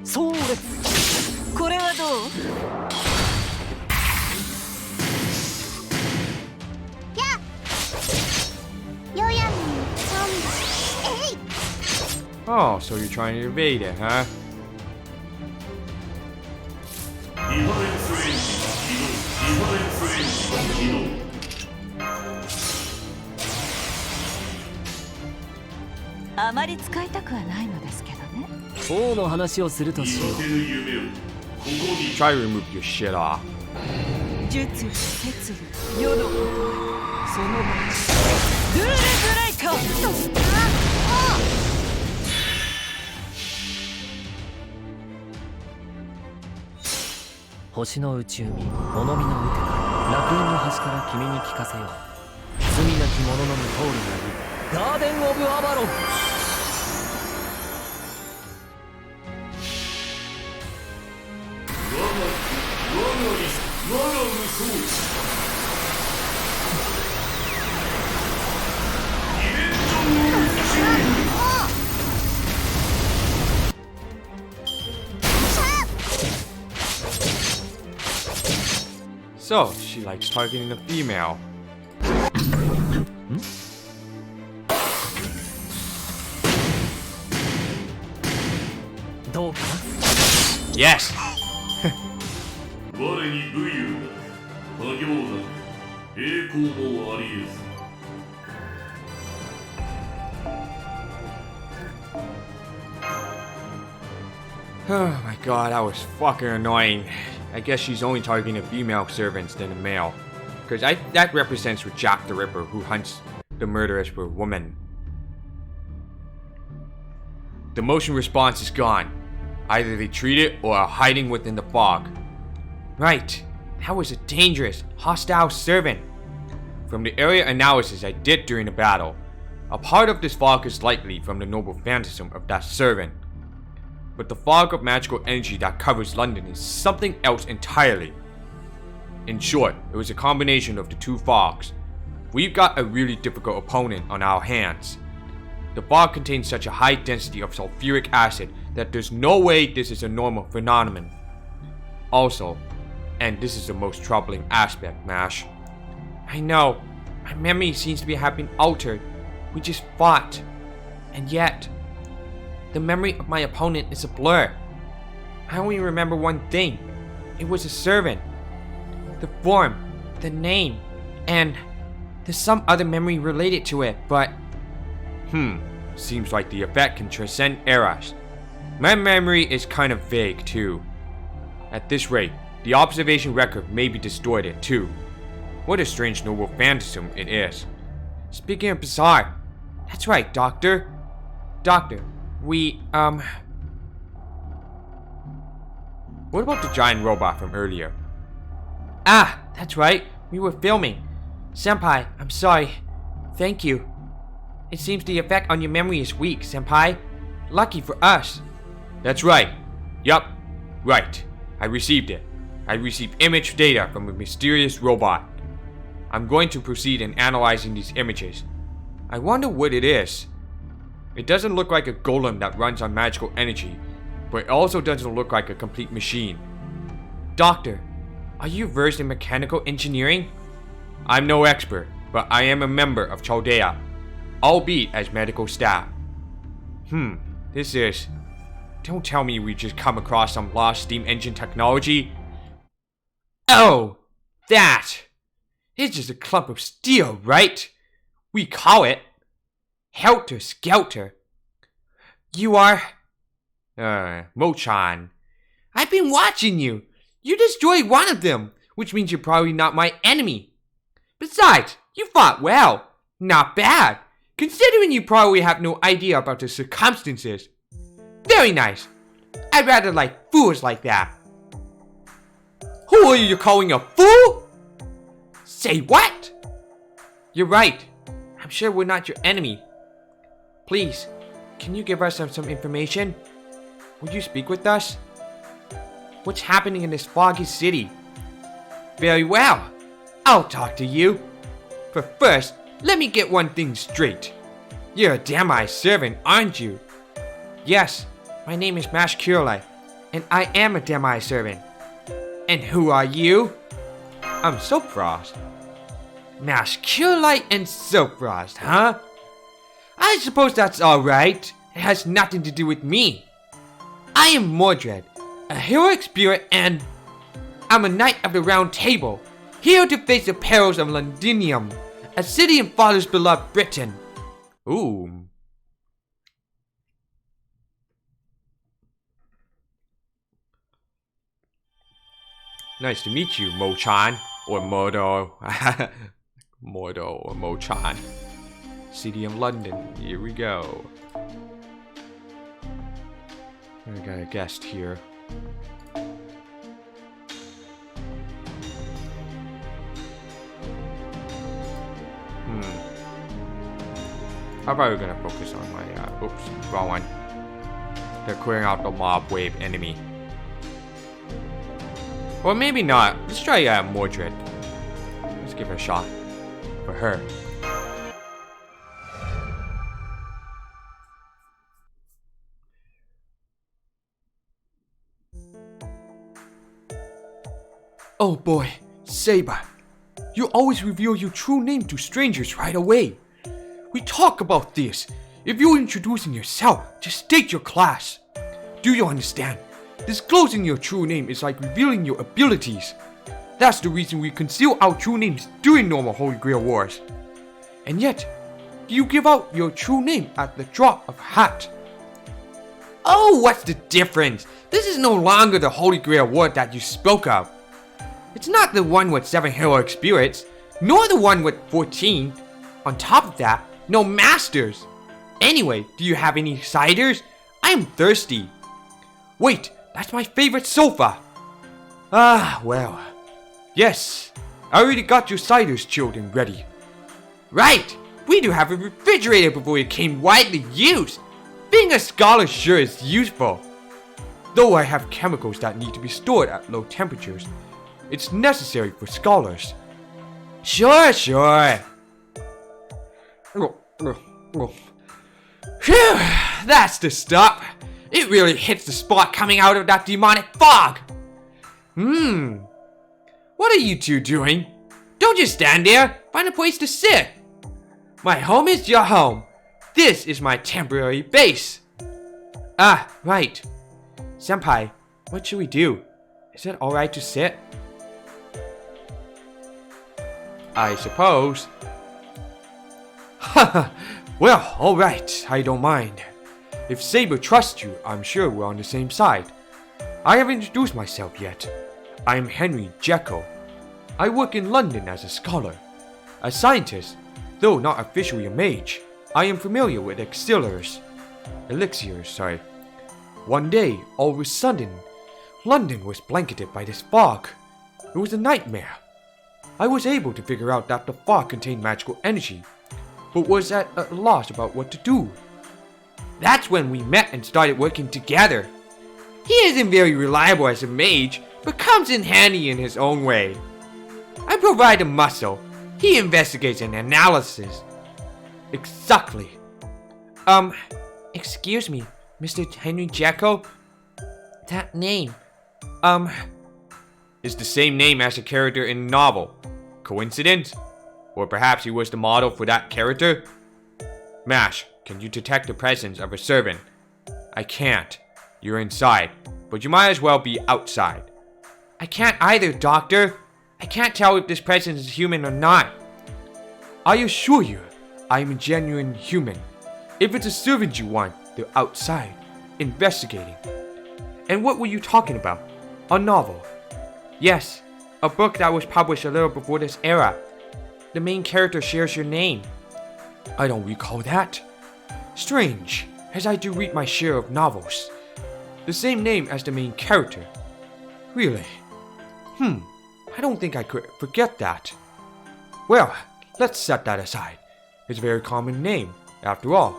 それ。これはどう？や。ヨヤミン、サンバ。えい。Oh, so you're trying to evade it, huh? ディファレンスエンジン起動ディファレンスエンジン起動 あまり使いたくはないのですけどね。王の話をするとしよ言わせる夢をここに Try to remove your shit off. 術摂理世のことそのルールブレイカー。星の内海物見の歌楽園の端から君に聞かせよう罪なき者のむ通りなりガーデン・オブ・アバロン我が無双イベントを起動 So, she likes targeting a female. どうかな Yes! 我に武勇が他行なく栄光もあり得ず Oh my god, that was fucking annoying. I guess she's only targeting female servants than a male. Because that represents for Jack the Ripper, who hunts the murderers for women. The motion response is gone. Either they treat it or are hiding within the fog. Right, that was a dangerous, hostile servant. From the area analysis I did during the battle, a part of this fog is likely from the noble phantasm of that servant. But the fog of magical energy that covers London is something else entirely. In short, it was a combination of the two fogs. We've got a really difficult opponent on our hands. The fog contains such a high density of sulfuric acid that there's no way this is a normal phenomenon. Also, and this is the most troubling aspect, Mash. I know, my memory seems to have been altered. We just fought. And yet, the memory of my opponent is a blur. I only remember one thing. It was a servant. The form, the name, and there's some other memory related to it, but... seems like the effect can transcend eras. My memory is kind of vague too. At this rate, the observation record may be distorted too. What a strange noble phantasm it is. Speaking of bizarre, that's right, Doctor. Doctor, we, what about the giant robot from earlier? Ah, that's right, we were filming. Senpai, I'm sorry. Thank you. It seems the effect on your memory is weak, Senpai. Lucky for us. That's right. Yup. Right. I received it. I received image data from a mysterious robot. I'm going to proceed in analyzing these images. I wonder what it is. It doesn't look like a golem that runs on magical energy, but it also doesn't look like a complete machine. Doctor, are you versed in mechanical engineering? I'm no expert, but I am a member of Chaldea, albeit as medical staff. This is... Don't tell me we just come across some lost steam engine technology. Oh, that! It's just a clump of steel, right? We call it Helter Skelter. You are... Mochan. I've been watching you. You destroyed one of them, which means you're probably not my enemy. Besides, you fought well. Not bad, considering you probably have no idea about the circumstances. Very nice. I'd rather like fools like that. Who are you calling a fool? Say what? You're right. I'm sure we're not your enemy. Please, can you give us some information? Would you speak with us? What's happening in this foggy city? Very well. I'll talk to you. But first, let me get one thing straight. You're a Damai servant, aren't you? Yes, my name is Mash Curelite, and I am a Damai servant. And who are you? I'm Soapfrost. Mash Curelite and Soapfrost, huh? I suppose that's alright. It has nothing to do with me. I am Mordred, a heroic spirit, and I'm a knight of the Round Table, here to face the perils of Londinium, a city in father's beloved Britain. Ooh. Nice to meet you, Mo-chan. Or Modo. Mordo or Mo-chan. City of London. Here we go. I got a guest here. I'm probably gonna focus on my, oops, wrong one. They're clearing out the mob wave enemy. Or maybe not. Let's try, Mordred. Let's give it a shot. For her. Oh boy, Saber. You always reveal your true name to strangers right away. We talk about this. If you're introducing yourself, just state your class. Do you understand? Disclosing your true name is like revealing your abilities. That's the reason we conceal our true names during normal Holy Grail Wars. And yet, you give out your true name at the drop of a hat. Oh, what's the difference? This is no longer the Holy Grail War that you spoke of. It's not the one with 7 heroic spirits, nor the one with 14. On top of that, no masters. Anyway, do you have any ciders? I am thirsty. Wait, that's my favorite sofa. Ah, well. Yes, I already got your ciders chilled and ready. Right, we do have a refrigerator before it came widely used. Being a scholar sure is useful. Though I have chemicals that need to be stored at low temperatures, it's necessary for scholars. Sure. Phew, that's the stuff. It really hits the spot coming out of that demonic fog. What are you two doing? Don't just stand there. Find a place to sit. My home is your home. This is my temporary base. Ah, right. Senpai, what should we do? Is it alright to sit? I suppose. Haha. Well, alright. I don't mind. If Saber trusts you, I'm sure we're on the same side. I haven't introduced myself yet. I'm Henry Jekyll. I work in London as a scholar. A scientist, though not officially a mage. I am familiar with elixirs. One day, all of a sudden, London was blanketed by this fog. It was a nightmare. I was able to figure out that the fog contained magical energy, but was at a loss about what to do. That's when we met and started working together. He isn't very reliable as a mage, but comes in handy in his own way. I provide a muscle. He investigates and analysis. Exactly. Excuse me, Mr. Henry Jekyll? That name, It's the same name as the character in the novel. Coincidence? Or perhaps he was the model for that character? Mash, can you detect the presence of a servant? I can't. You're inside, but you might as well be outside. I can't either, Doctor. I can't tell if this presence is human or not. I assure you, I am a genuine human. If it's a servant you want, they're outside, investigating. And what were you talking about? A novel? Yes, a book that was published a little before this era. The main character shares your name. I don't recall that. Strange, as I do read my share of novels. The same name as the main character. Really? I don't think I could forget that. Well, let's set that aside. It's a very common name, after all.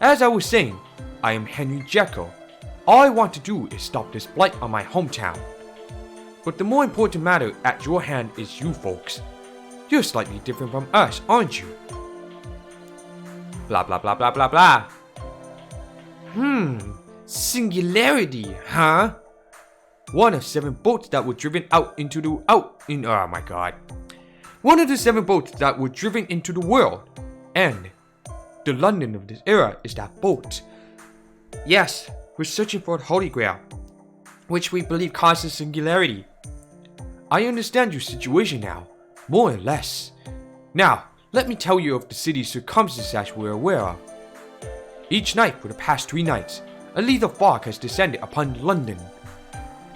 As I was saying, I am Henry Jekyll. All I want to do is stop this blight on my hometown. But the more important matter at your hand is you folks. You're slightly different from us, aren't you? Blah blah blah blah blah blah. Singularity, huh? One of 7 boats that were driven One of the 7 boats that were driven into the world. And The London of this era is that boat. Yes, we're searching for the Holy Grail, which we believe causes singularity. I understand your situation now, more or less. Now, let me tell you of the city's circumstances as we're aware of. Each night for the past 3 nights, a lethal fog has descended upon London.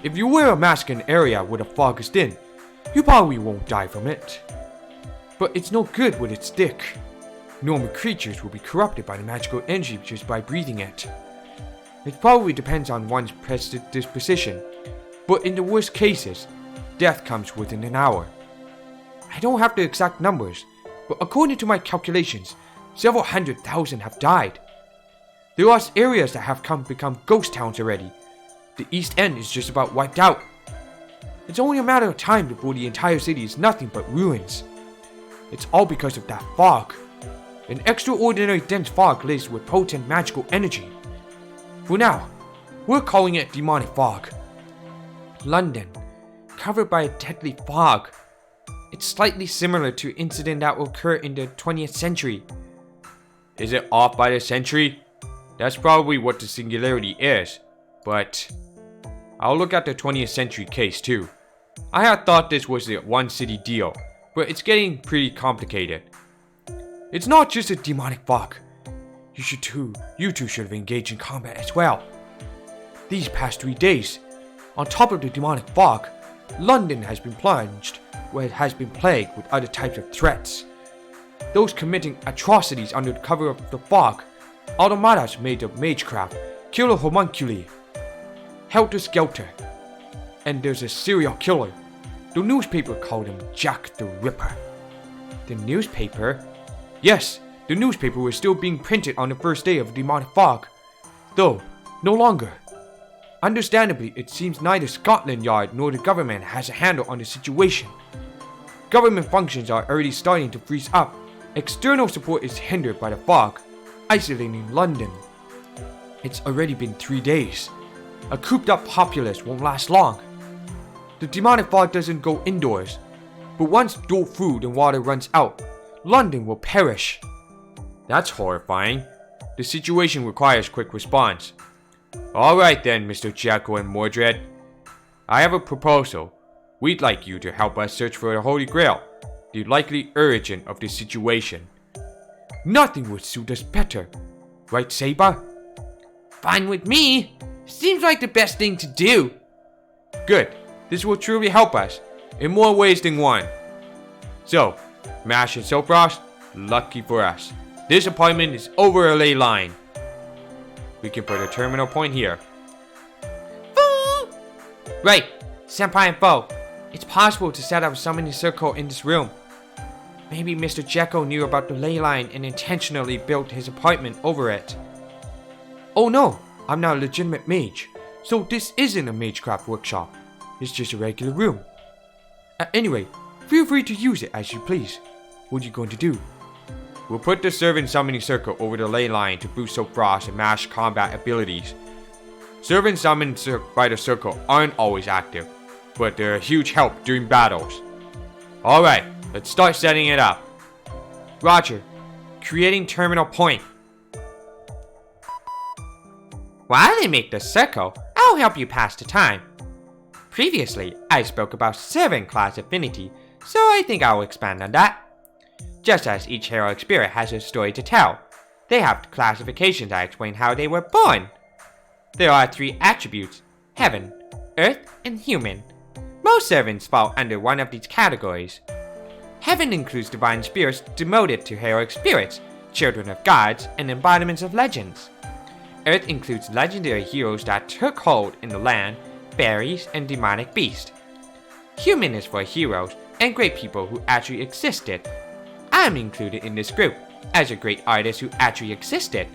If you wear a mask in an area where the fog is thin, you probably won't die from it. But it's no good with its stick. Normal creatures will be corrupted by the magical energy just by breathing it. It probably depends on one's predisposition, but in the worst cases, death comes within an hour. I don't have the exact numbers, but according to my calculations, several 100,000 have died. There are areas that have become ghost towns already. The East End is just about wiped out. It's only a matter of time before the entire city is nothing but ruins. It's all because of that fog. An extraordinary dense fog laced with potent magical energy. For now, we're calling it demonic fog. London, covered by a deadly fog. It's slightly similar to an incident that will occur in the 20th century. Is it off by the century? That's probably what the singularity is, but I'll look at the 20th century case too. I had thought this was a one city deal, but it's getting pretty complicated. It's not just a demonic fog. You two should have engaged in combat as well. These past 3 days, on top of the demonic fog, London has been plunged where it has been plagued with other types of threats. Those committing atrocities under the cover of the fog, automatas made of magecraft, killer homunculi, helter skelter, and there's a serial killer. The newspaper called him Jack the Ripper. The newspaper? Yes, the newspaper was still being printed on the first day of the demonic fog, though no longer. Understandably, it seems neither Scotland Yard nor the government has a handle on the situation. Government functions are already starting to freeze up. External support is hindered by the fog, isolating London. It's already been 3 days. A cooped up populace won't last long. The demonic fog doesn't go indoors, but once food and water runs out, London will perish. That's horrifying. The situation requires quick response. Alright then, Mr. Jekyll and Mordred. I have a proposal. We'd like you to help us search for the Holy Grail, the likely origin of the situation. Nothing would suit us better. Right, Saber? Fine with me. Seems like the best thing to do. Good. This will truly help us, in more ways than one. So, Mash and Silfrost, lucky for us, this appointment is over a ley line. We can put a terminal point here. Foo! Right, Senpai and Foe, it's possible to set up a summoning circle in this room. Maybe Mr. Jekyll knew about the ley line and intentionally built his appointment over it. Oh no, I'm not a legitimate mage, so this isn't a magecraft workshop. It's just a regular room. Anyway, feel free to use it as you please. What are you going to do? We'll put the servant summoning circle over the ley line to boost Frost and Mash combat abilities. Servants summoned by the circle aren't always active, but they're a huge help during battles. Alright, let's start setting it up. Roger, creating terminal point. While I make the circle, I'll help you pass the time. Previously, I spoke about 7 class affinity, so I think I'll expand on that. Just as each heroic spirit has a story to tell, they have classifications that explain how they were born. There are 3 attributes: heaven, earth, and human. Most servants fall under one of these categories. Heaven includes divine spirits demoted to heroic spirits, children of gods, and embodiments of legends. Earth includes legendary heroes that took hold in the land, fairies, and demonic beasts. Human is for heroes and great people who actually existed. I'm included in this group as a great artist who actually existed.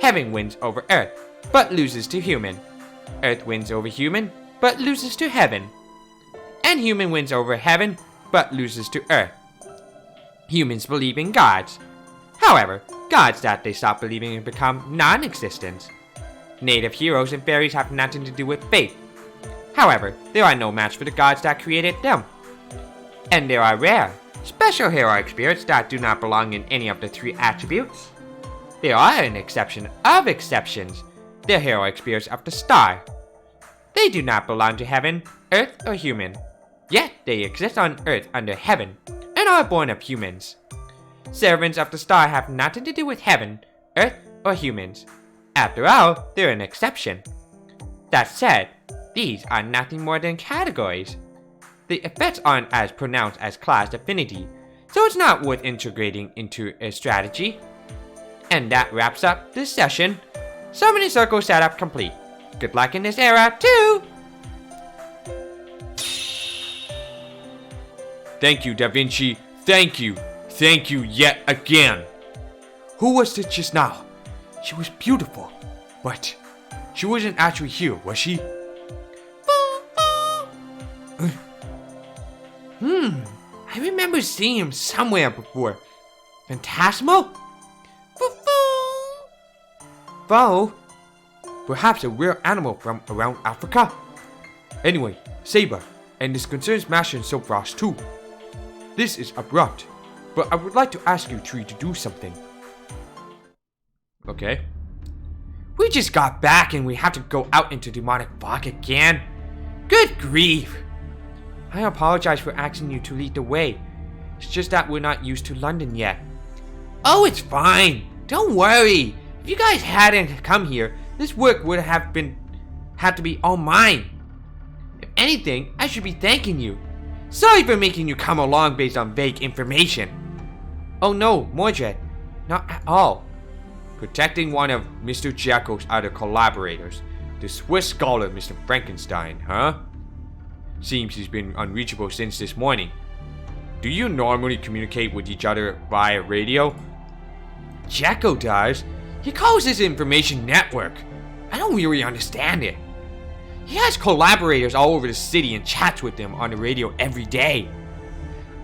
Heaven wins over Earth, but loses to human. Earth wins over human, but loses to heaven. And human wins over heaven, but loses to Earth. Humans believe in gods. However, gods that they stop believing in become non-existent. Native heroes and fairies have nothing to do with fate. However, there are no match for the gods that created them. And there are rare, special heroic spirits that do not belong in any of the 3 attributes. They are an exception of exceptions. The heroic spirits of the star. They do not belong to heaven, earth, or human. Yet they exist on earth under heaven, and are born of humans. Servants of the star have nothing to do with heaven, earth, or humans. After all, they're an exception. That said, these are nothing more than categories. The effects aren't as pronounced as class affinity, so it's not worth integrating into a strategy. And that wraps up this session. Summoning Circle setup complete. Good luck in this era, too! Thank you, Da Vinci. Thank you. Thank you yet again. Who was it just now? She was beautiful, but she wasn't actually here, was she? I remember seeing him somewhere before. Phantasmal? Foe? Perhaps a rare animal from around Africa? Anyway, Saber, and this concerns Master and Silfrost too. This is abrupt, but I would like to ask you three to do something. Okay. We just got back and we have to go out into demonic fog again. Good grief! I apologize for asking you to lead the way. It's just that we're not used to London yet. Oh, it's fine. Don't worry. If you guys hadn't come here, this work would have had to be all mine. If anything, I should be thanking you. Sorry for making you come along based on vague information. Oh no, Mordred. Not at all. Protecting one of Mr. Jekyll's other collaborators, the Swiss scholar Mr. Frankenstein, huh? Seems he's been unreachable since this morning. Do you normally communicate with each other via radio? Jekyll does. He calls this information network. I don't really understand it. He has collaborators all over the city and chats with them on the radio every day.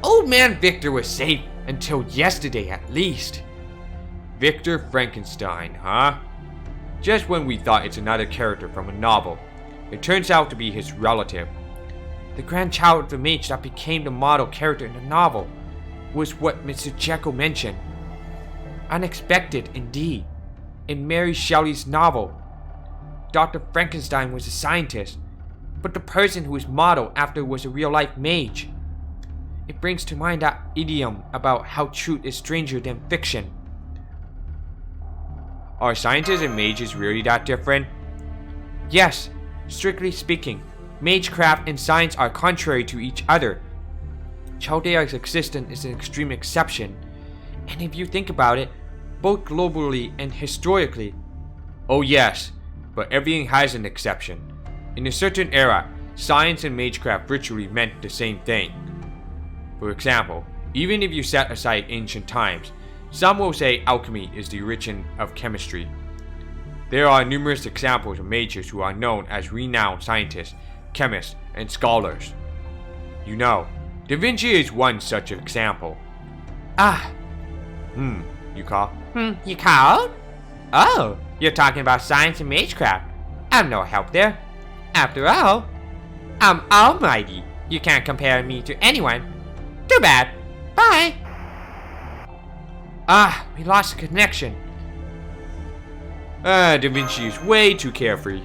Old man Victor was safe until yesterday at least. Victor Frankenstein, huh? Just when we thought it's another character from a novel, it turns out to be his relative. The grandchild of the mage that became the model character in the novel was what Mr. Jekyll mentioned. Unexpected indeed. In Mary Shelley's novel, Dr. Frankenstein was a scientist, but the person who was modeled after was a real-life mage. It brings to mind that idiom about how truth is stranger than fiction. Are scientists and mages really that different? Yes, strictly speaking, magecraft and science are contrary to each other. Chaldea's existence is an extreme exception, and if you think about it, both globally and historically. Oh yes, but everything has an exception. In a certain era, science and magecraft virtually meant the same thing. For example, even if you set aside ancient times, some will say alchemy is the origin of chemistry. There are numerous examples of mages who are known as renowned scientists, chemists, and scholars. You know, Da Vinci is one such example. You call? You called? Oh, you're talking about science and magecraft. I'm no help there. After all, I'm almighty. You can't compare me to anyone. Too bad. Bye. We lost connection. Da Vinci is way too carefree.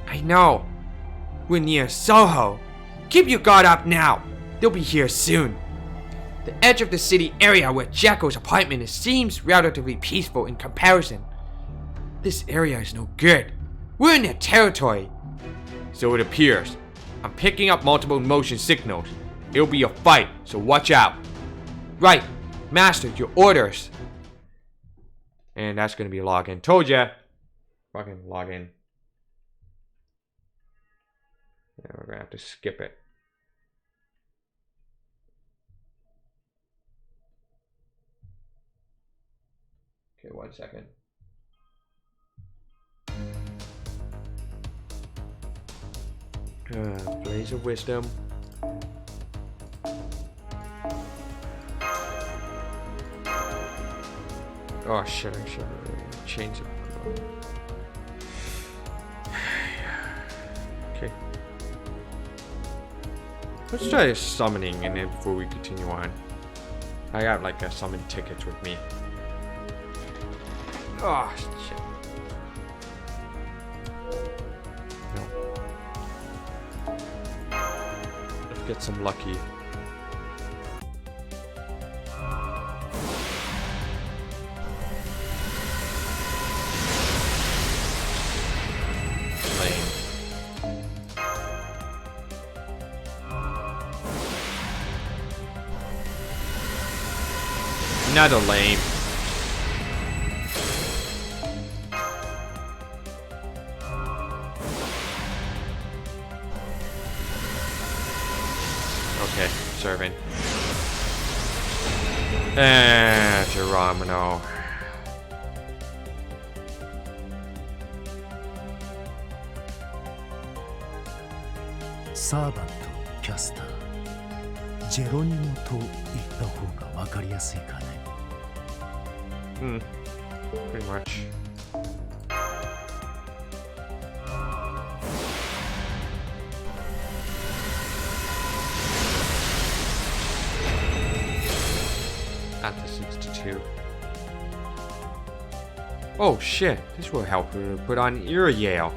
I know. We're near Soho. Keep your guard up now. They'll be here soon. The edge of the city area where Jekyll's apartment is seems relatively peaceful in comparison. This area is no good. We're in their territory. So it appears. I'm picking up multiple motion signals. It'll be a fight, so watch out. Right. Master, your orders. And that's gonna be a login. Told ya. Fucking login. Yeah, we're gonna have to skip it. Okay, 1 second. Blaze of Wisdom. Oh shit, I should change it. Okay. Let's try summoning and then before we continue on. I got like a summon tickets with me. Oh, shit. No. Let's get some lucky. Lame. Another lame. Okay, serving. And Geronimo. サーバントキャスタージェロニモと言った方が分かりやすいかね。Pretty much. At the 62. Oh shit, this will help her put on ear Yale.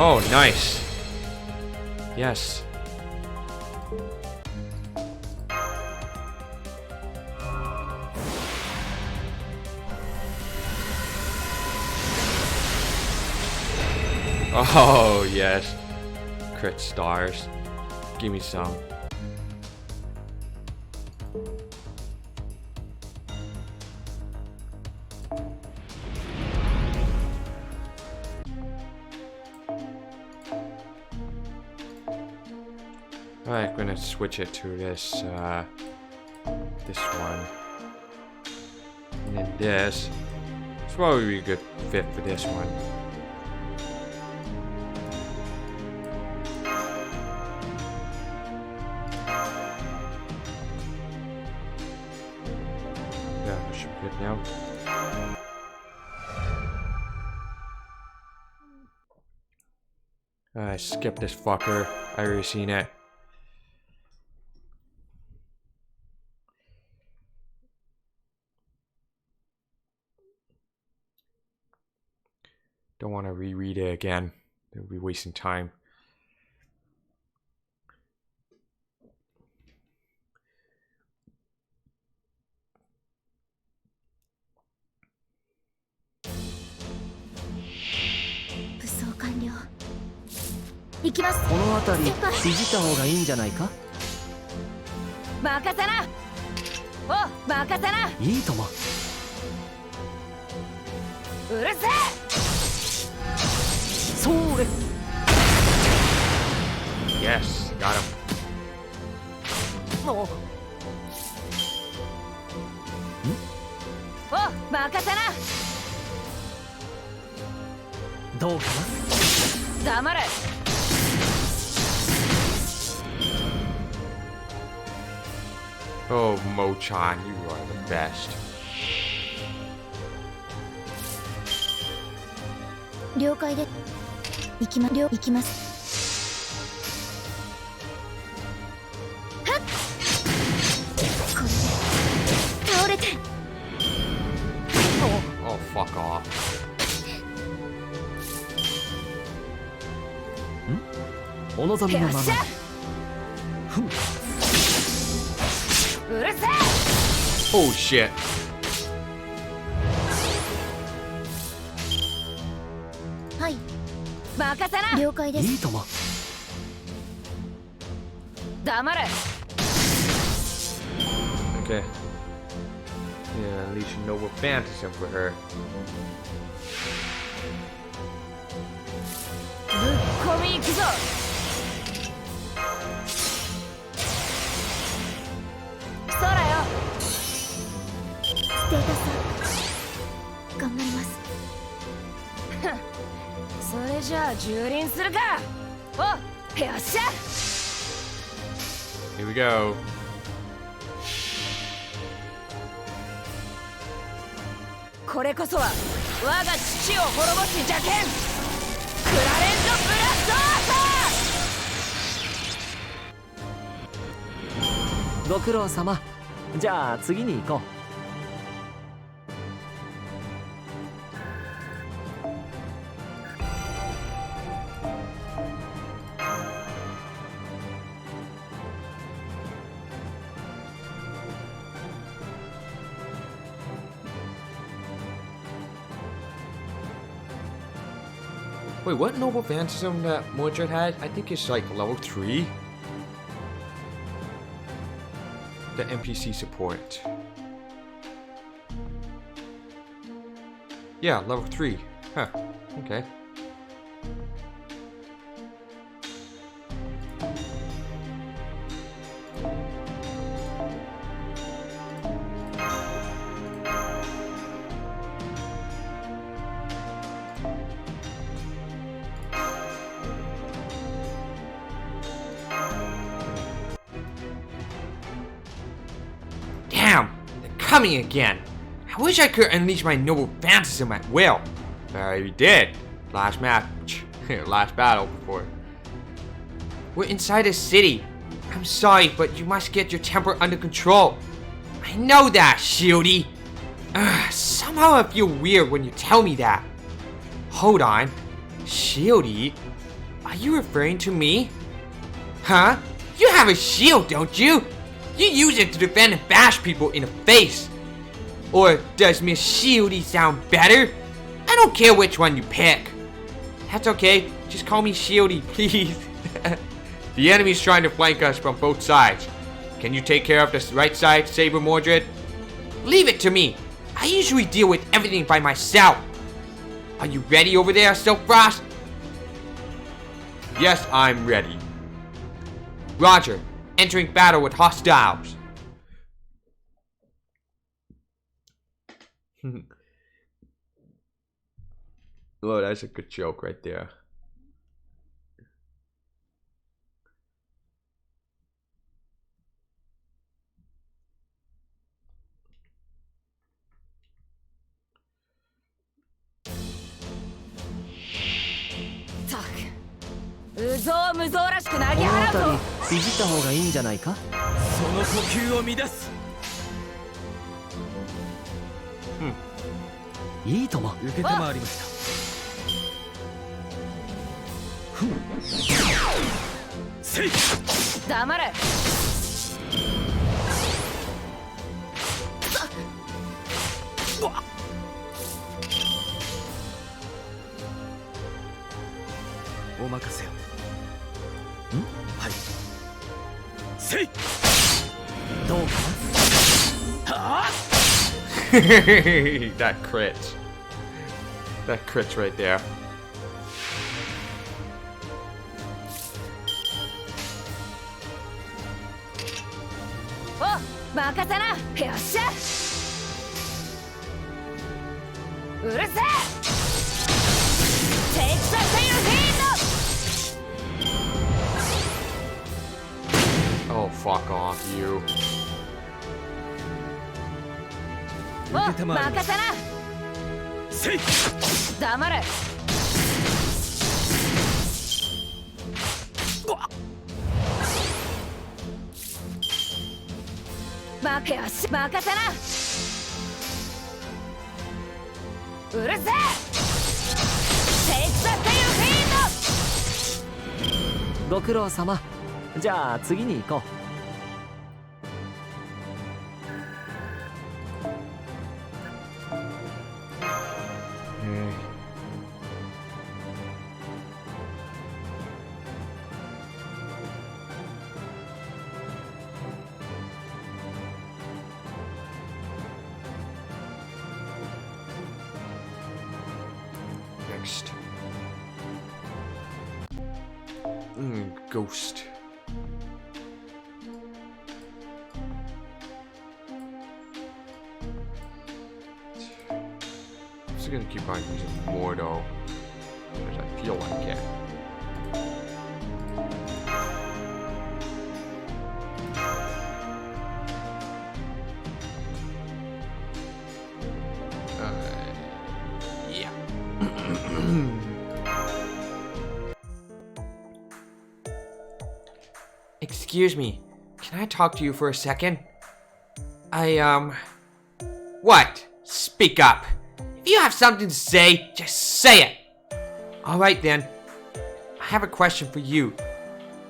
Oh, nice. Yes. Oh, yes. Crit stars. Give me some. Alright, I'm gonna switch it to this, this one. And then this. It's probably a good fit for this one. Yeah, that should be good now. Alright, skip this fucker. I already seen it. Don't want to reread it again. It'll be wasting time. "行きます。この辺りいじった方がいいんじゃないか。任せな。お、任せな。いいとも。うるせえ。それ。Yes, got him. お、お、任せな。どうかな。黙れ。Oh, Mochan, you are the best. 了解で行きます。はっ、これで倒れて。Oh, fuck off. お望みのまま。ふん。うるせえ。 Oh shit. はい、任せな。了解です。いいとも。黙れ。 Okay. Yeah, at least you know what fantasy for her. ぶっ込み行くぞ。そらよ。ステータス頑張ります。それじゃあ蹂躙するか。お、よっしゃ。 Here we go. これこそは我が父を滅ぼす邪剣クラレントブラスト。ご苦労様。じゃあ次に行こう。Wait, what noble phantasm that Mordred had? I think it's like level 3. The NPC support. Yeah, level 3. Huh. Okay. Damn! They're coming again! I wish I could unleash my noble phantasm at will. But I already did. Last match. Last battle before. We're inside a city. I'm sorry, but you must get your temper under control. I know that, Shieldy. Somehow I feel weird when you tell me that. Hold on. Shieldy? Are you referring to me? Huh? You have a shield, don't you? You use it to defend and bash people in the face. Or does Miss Shieldy sound better? I don't care which one you pick. That's okay, just call me Shieldy, please. The enemy's trying to flank us from both sides. Can you take care of the right side, Saber Mordred? Leave it to me. I usually deal with everything by myself. Are you ready over there, Silkfrost? Yes, I'm ready. Roger. Entering battle with hostiles. Oh, that's a good joke right there. Fuck. うぞうむぞうらしく投げこの払うぞ。辺りいじった方がいいんじゃないか。その呼吸を乱す。いいとも。受けて回りました。せい。黙れ。お任せを。はい。せい。どうかはあ。That crit. That crit's right there. お、任せな。よっしゃ。うるせえ。テイクサセイルフィード。Oh, fuck off, you. お、任せな。せい。黙れ。負けやし、任せな。うるせえ。テイクサセイルフィード。ご苦労様。じゃあ次に行こう。Next. Ghost. I'm just gonna keep on using Mordo because I feel like it. Yeah. Excuse me, Can I talk to you for a second? What? Speak up. If you have something to say, just say it. Alright then. I have a question for you.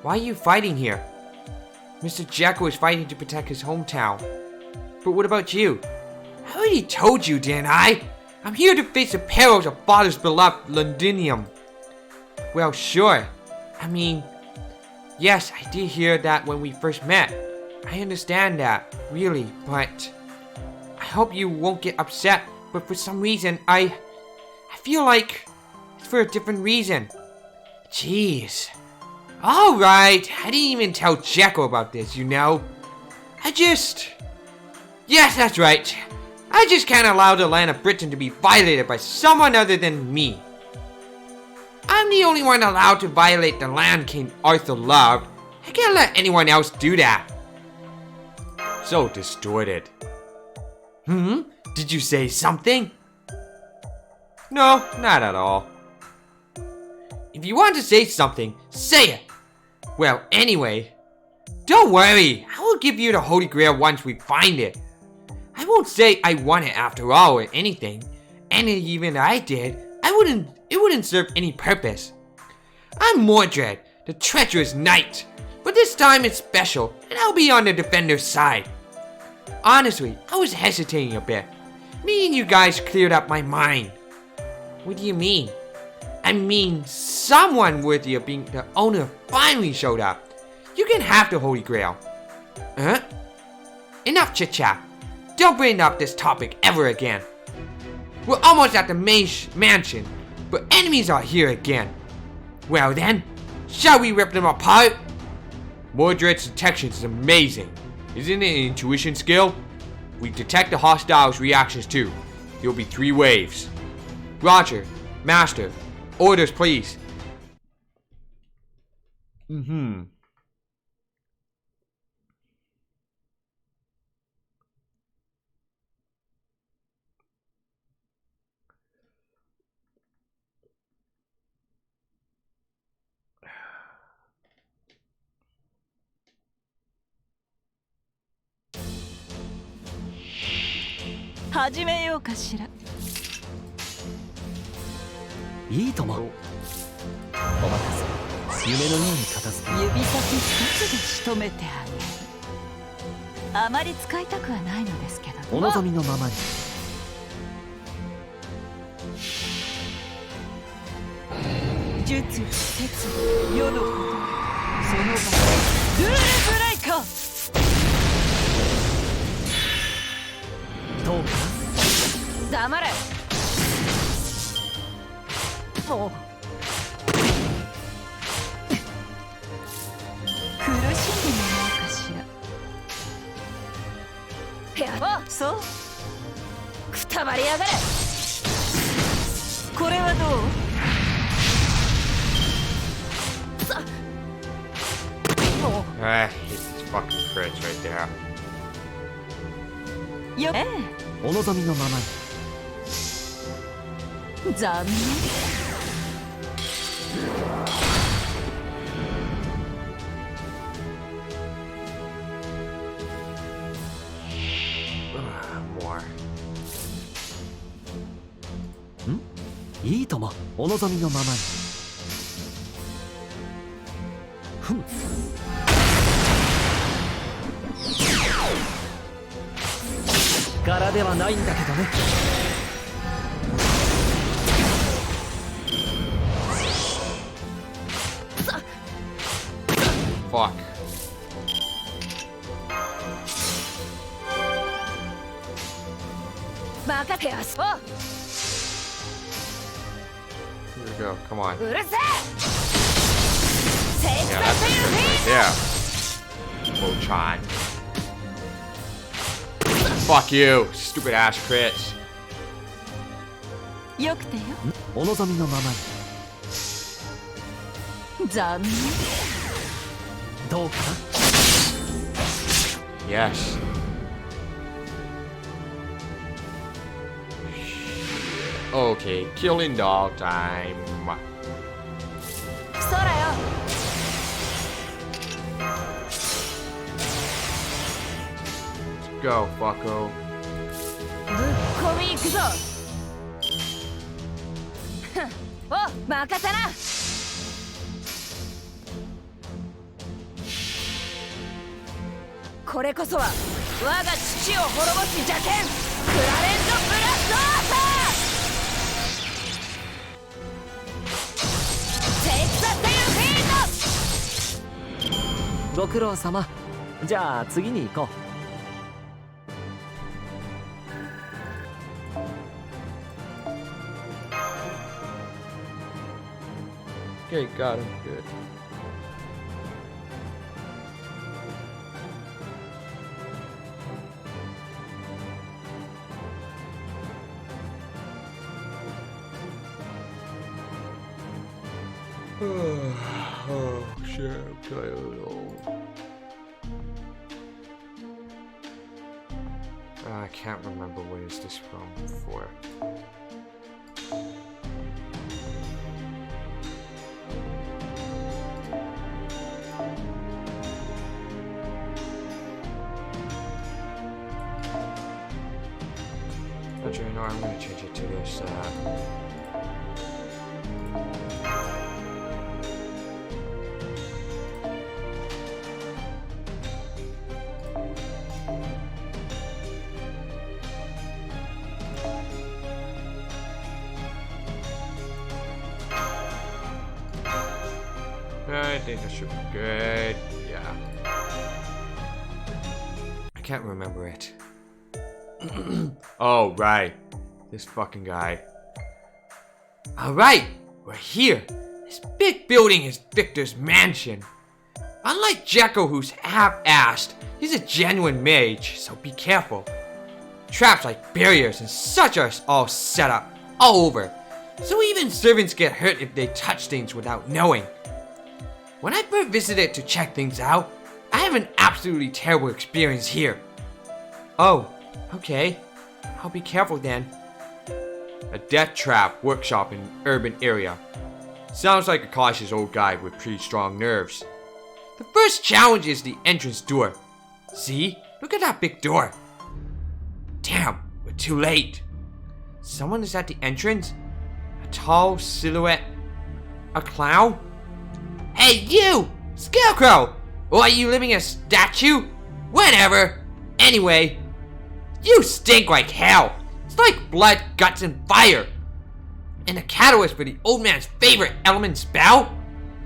Why are you fighting here? Mr. Jekyll is fighting to protect his hometown. But what about you? I already told you, didn't I? I'm here to face the perils of Father's beloved Londinium. Well, sure. I mean, yes, I did hear that when we first met. I understand that, really, but I hope you won't get upset, but for some reason, I feel like it's for a different reason. Jeez. Alright, I didn't even tell Jekyll about this, you know. Yes, that's right. I just can't allow the land of Britain to be violated by someone other than me. I'm the only one allowed to violate the land King Arthur loved. I can't let anyone else do that. So distorted. Did you say something? No, not at all. If you want to say something, say it. Well, anyway, don't worry. I will give you the Holy Grail once we find it. I won't say I want it after all or anything. And even if I did, it wouldn't serve any purpose. I'm Mordred, the treacherous knight. But this time it's special, and I'll be on the defender's side. Honestly, I was hesitating a bit. Me and you guys cleared up my mind. What do you mean? I mean, someone worthy of being the owner finally showed up. You can have the Holy Grail. Huh? Enough chit-chat. Don't bring up this topic ever again. We're almost at the main mansion, but enemies are here again. Well then, shall we rip them apart? Mordred's detection is amazing. Isn't it an intuition skill? We detect the hostiles' reactions too. There'll be 3 waves. Roger. Master. Orders, please.始めようかしら。いいとも。お待たせ。夢のように片付け。指先一つで仕留めてあげる。あまり使いたくはないのですけど。お望みのままに。術、説、世のこと。その場。ルールブレイカー。どうか。黙れ。もう。苦しんでみようかしら。あ、そう。くたばりやがれ。これはどう？I hate these fucking crits right there. よ、お望みのままに。残念。More. いいとも。お望みのままに。ふむ。柄ではないんだけどね。Fuck. Here we go, come on. Yeah, that's a good right there. Motron. Fuck you, stupid ass crits. よくてよ。お望みのままに。残念。どうか。Yes. Okay, killing dog time. そらよ。go, fucko. ぶっ込み行くぞふんお任せなこれこそは我が父を滅ぼす邪剣クラレント・ブラストアーサーテイク・ザ・テイル・フィートご苦労様。じゃあ次に行こう。Okay, got him. Good. Oh shit, I'm tired. I can't remember where is this from before. Actually, no, I'm gonna change it to this. I think that should be good. Yeah. I can't remember it. Oh, right. This fucking guy. Alright, we're here. This big building is Victor's mansion. Unlike Jacko, who's half-assed, he's a genuine mage, so be careful. Traps like barriers and such are all set up all over, so even servants get hurt if they touch things without knowing. When I first visited to check things out, I have an absolutely terrible experience here. Oh, okay. I'll be careful then. A death trap workshop in an urban area. Sounds like a cautious old guy with pretty strong nerves. The first challenge is the entrance door. See? Look at that big door. Damn, we're too late. Someone is at the entrance? A tall silhouette? A clown? Hey you! Scarecrow! Or are you living a statue? Whatever. Anyway, you stink like hell. It's like blood, guts, and fire. And the catalyst for the old man's favorite element spell?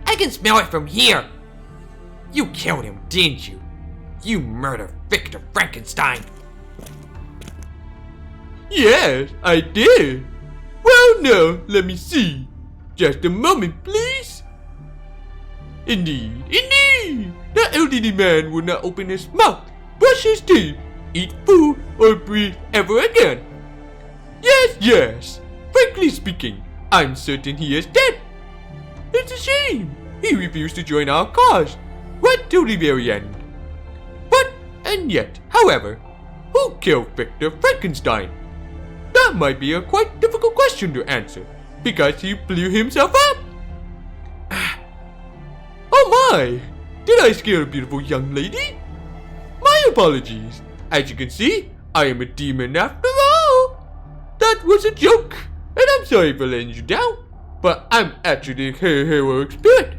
I can smell it from here. You killed him, didn't you? You murdered Victor Frankenstein. Yes, I did. Well, now, let me see. Just a moment, please. Indeed, indeed. That elderly man will not open his mouth, brush his teeth, eat food, or breathe ever again. Yes, yes. Frankly speaking, I'm certain he is dead. It's a shame. He refused to join our cause, right till the very end. But, and yet, however, who killed Victor Frankenstein? That might be a quite difficult question to answer, because he blew himself up. Oh my! Did I scare a beautiful young lady? My apologies. As you can see, I am a demon after all. That was a joke, and I'm sorry for letting you down, but I'm actually a heroic spirit.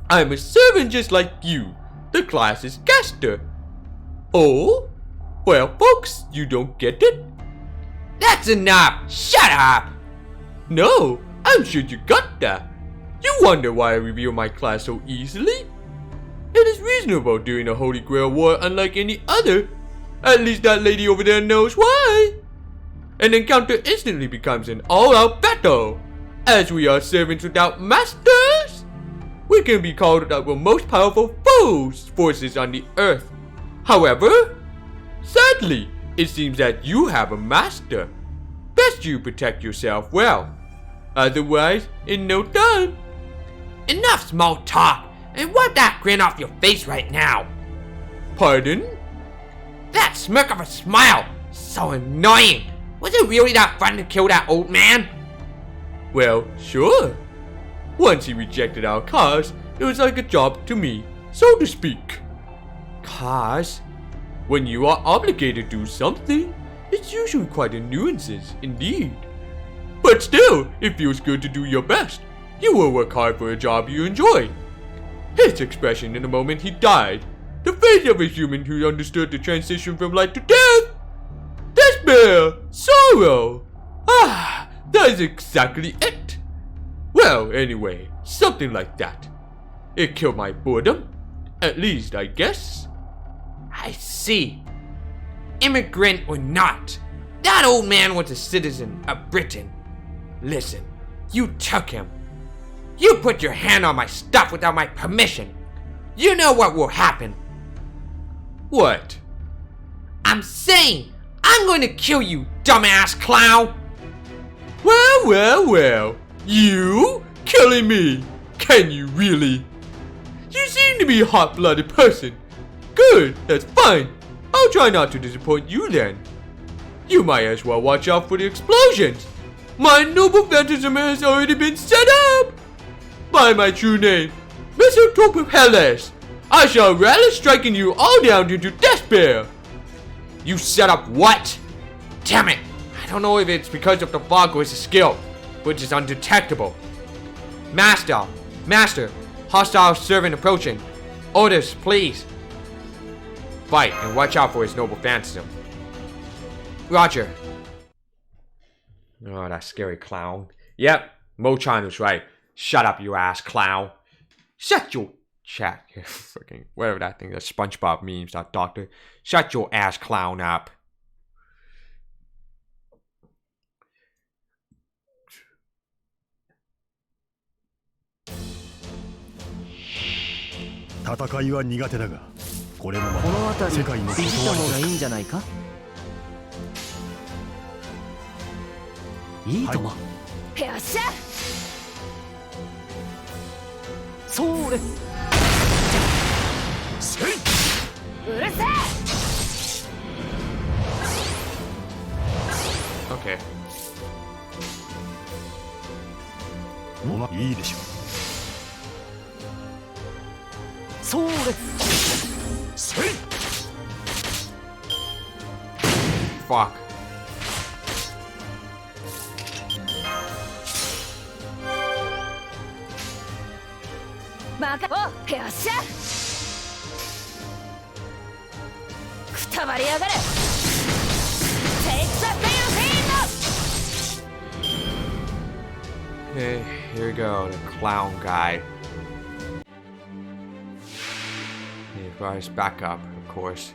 I'm a servant just like you. The class is caster. Oh? Well, folks, you don't get it? That's enough! Shut up! No, I'm sure you got that. You wonder why I reveal my class so easily? It is reasonable during a Holy Grail War unlike any other. At least that lady over there knows why. An encounter instantly becomes an all-out battle. As we are servants without masters, we can be called the most powerful forces on the earth. However, sadly, it seems that you have a master. Best you protect yourself well. Otherwise, in no time. Enough small talk, and wipe that grin off your face right now. Pardon? That smirk of a smile, so annoying. Was it really that fun to kill that old man? Well, sure. Once he rejected our cause, it was like a job to me, so to speak. Cause? When you are obligated to do something, it's usually quite a nuisance indeed. But still, it feels good to do your best. You will work hard for a job you enjoy. His expression in the moment he died, the face of a human who understood the transition from life to death. Despair, sorrow. Ah, that is exactly it. Well, anyway, something like that. It killed my boredom, at least I guess. I see. Immigrant or not, that old man was a citizen of Britain. Listen, you took him. You put your hand on my stuff without my permission. You know what will happen. What? I'm saying, I'm going to kill you, dumbass clown. Well, you killing me? Can you really? You seem to be a hot-blooded person. Good, that's fine. I'll try not to disappoint you then. You might as well watch out for the explosions. My noble phantasm has already been set up. By my true name, Misanthrope of Hellas, I shall relish striking you all down into despair. You set up what? Damn it. I don't know if it's because of the fog or his skill, which is undetectable. Master, hostile servant approaching. Orders, please. Fight and watch out for his noble phantasm. Roger. Oh, that scary clown. Yep, Mochan was right. Shut up, you ass clown. Shut your chat. Freaking whatever that thing, that SpongeBob memes, that doctor. Shut your ass clown up.戦いは苦手だが、これもまこのた辺り世界のビジった方がいいん断じゃないか。いいとも。よっしゃそれ。うるせえ Okay. おまいいでしょそれ。せい Fuck.バカおよっしゃくたばりやがれ Take the field! Okay, here we go, the clown guy. He brought his back up, of course.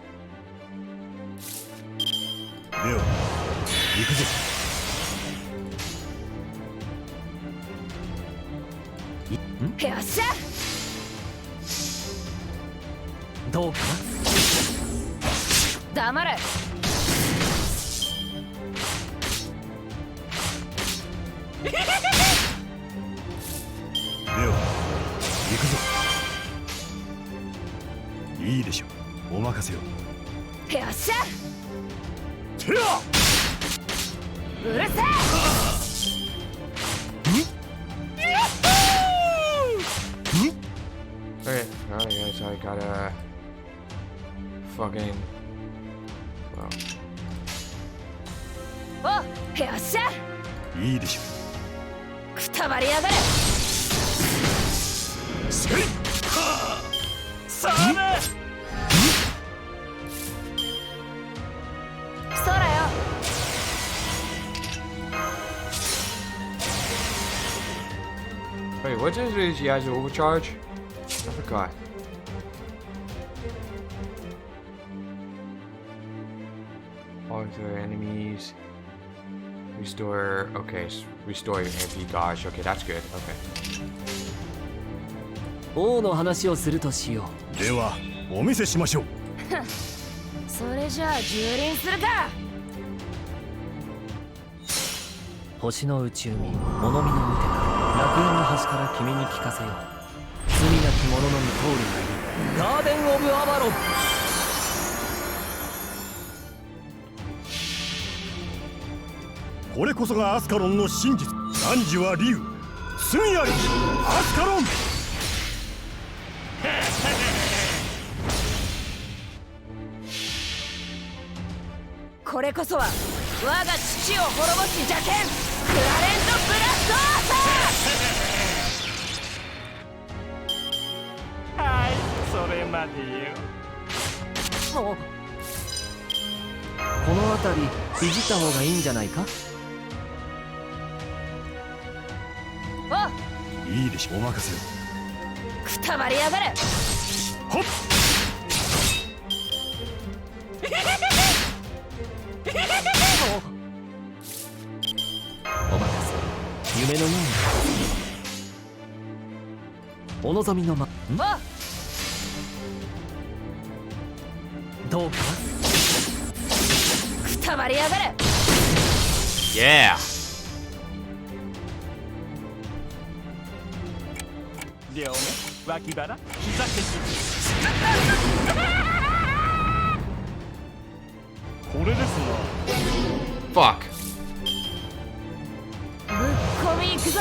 では行くぞよっしゃどうか黙れでは行くぞいいでしょうお任せをよっしゃてやうるせえ Okay, alright guys, I gotta fucking well. およっしゃいいでしょくたばりやがれうせいさあね。そらよ Wait, what is it? He has an overcharge? I forgot. Alter enemies. Restore. Okay, restore your MP gauge. Okay, that's good. Okay. 王の話をするとしよではお見せしましょうそれじゃあ蹂躙するかう。星の内海、物見のうてか、楽園の端から君に聞かせよう。罪なき者のみ通るがいる。ガーデン・オブ・アバロン。これこそがアスカロンの真実汝は竜罪ありアスカロンこれこそは我が父を滅ぼす邪剣クラレント・ブラストアーサー。はいそれまでよ。この辺りいじった方がいいんじゃないか。おいいでしょう、お任せを。くたばりやがれ。ほっお任せ、夢のようにお望みのまどうかくたばりやがれ。 Yeah! 両目脇腹膝蹴これですな。 Fuck! ぶっ込み行くぞ。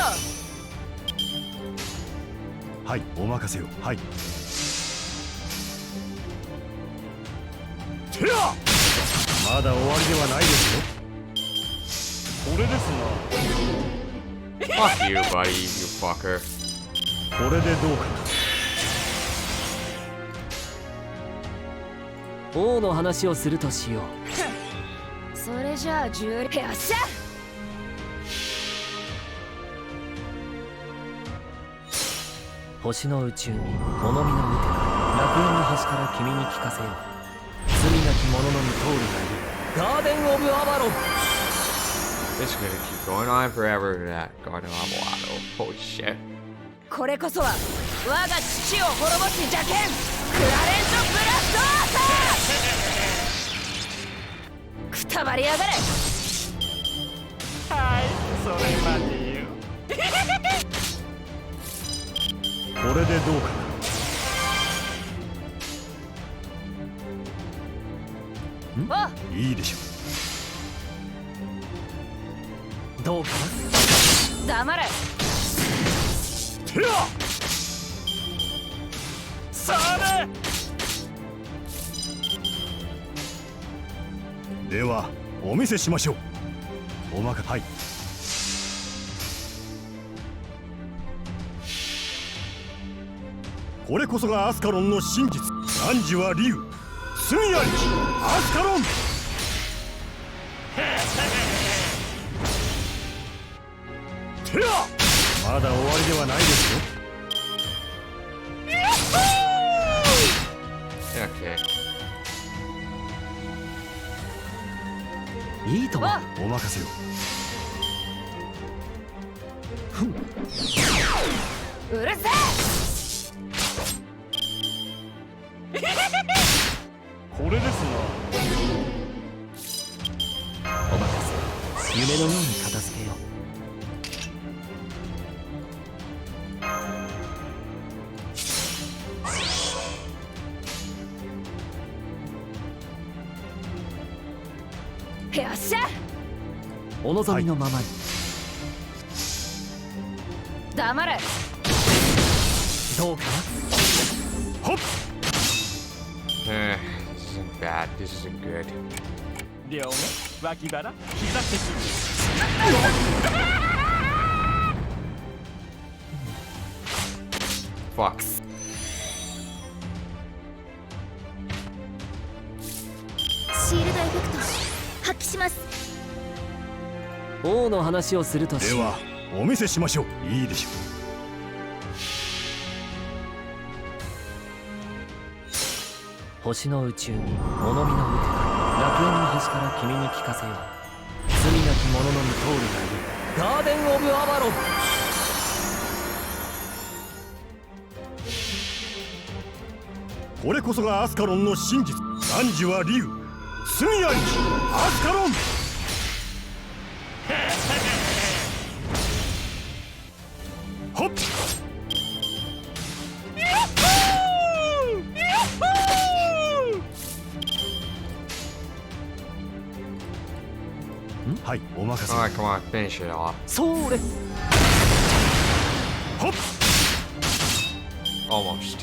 はい、お任せを。はい。てやまだ終わりではないですよ。これですな。 Fuck you, buddy, you fucker. これでどうかな。王の話をするとしよう。それじゃあ10よっしゃ。星の宇宙に物見の打て楽園の端から君に聞かせよう。罪なき者の無通りがいるガーデン・オブ・アバロン。 This is gonna keep going on forever, that Garden of Avalado. Holy shit. これこそは我が父を滅ぼす邪剣クラレント・ブラストアーサー。くたばりやがれ。はいそれまでよ。これでどうかな。おいいでしょどうか黙れ。う。てやそれではお見せしましょう。おまかはい。これこそがアスカロンの真実。汝は竜、罪ありアスカロン。てやまだ終わりではないですよ。 Okay. いいとも。お任せを。うるせこれですお任せ、夢のように片付けよう。よっしゃ。お望みのままに。黙れ。どうかほっ This isn't bad. This isn't good. な。両目脇腹膝蹴Fuck. シールドエフェクト発揮します。王の話をするとしよう。ではお見せしましょう。いいでしょ星の宇宙に物見の打て楽園の端から君に聞かせよう。罪なき者の無通りがいるガーデン・オブ・アバロン。う。これこそがアスカロンの真実。汝は竜、罪ありアスカロン。ほっはい、お任せを。 Alright, come on, finish it off. それほっ Almost.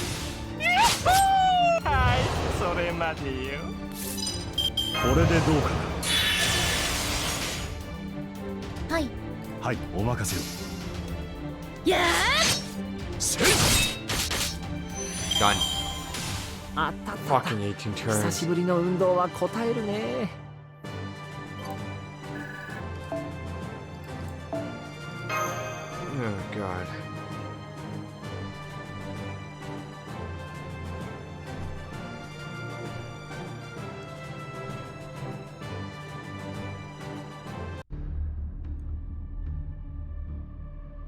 はいそれまでよ。これでどうかな。はいお任せを。やせい Done. あったった Fucking 18久 turns. しぶりの運動は応えるね。 Oh god.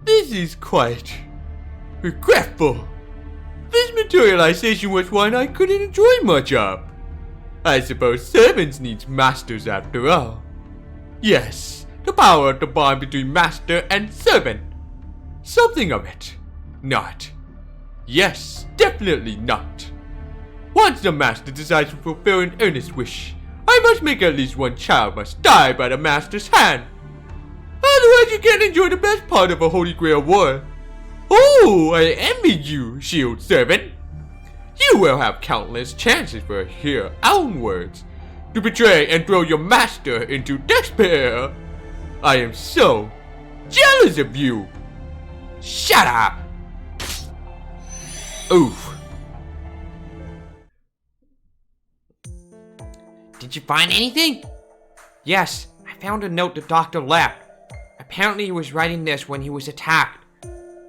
This is quite regretful. This materialization was one I couldn't enjoy much of. I suppose servants needs masters after all. Yes, the power of the bond between master and servant. Something of it. Not. Yes, definitely not. Once the master decides to fulfill an earnest wish, I must make at least one child must die by the master's hand. Otherwise you can't enjoy the best part of a Holy Grail war. Oh, I envy you, shield servant. You will have countless chances to hear onwards, to betray and throw your master into despair. I am so jealous of you. Shut up. Oof. Did you find anything? Yes, I found a note the doctor left. Apparently he was writing this when he was attacked.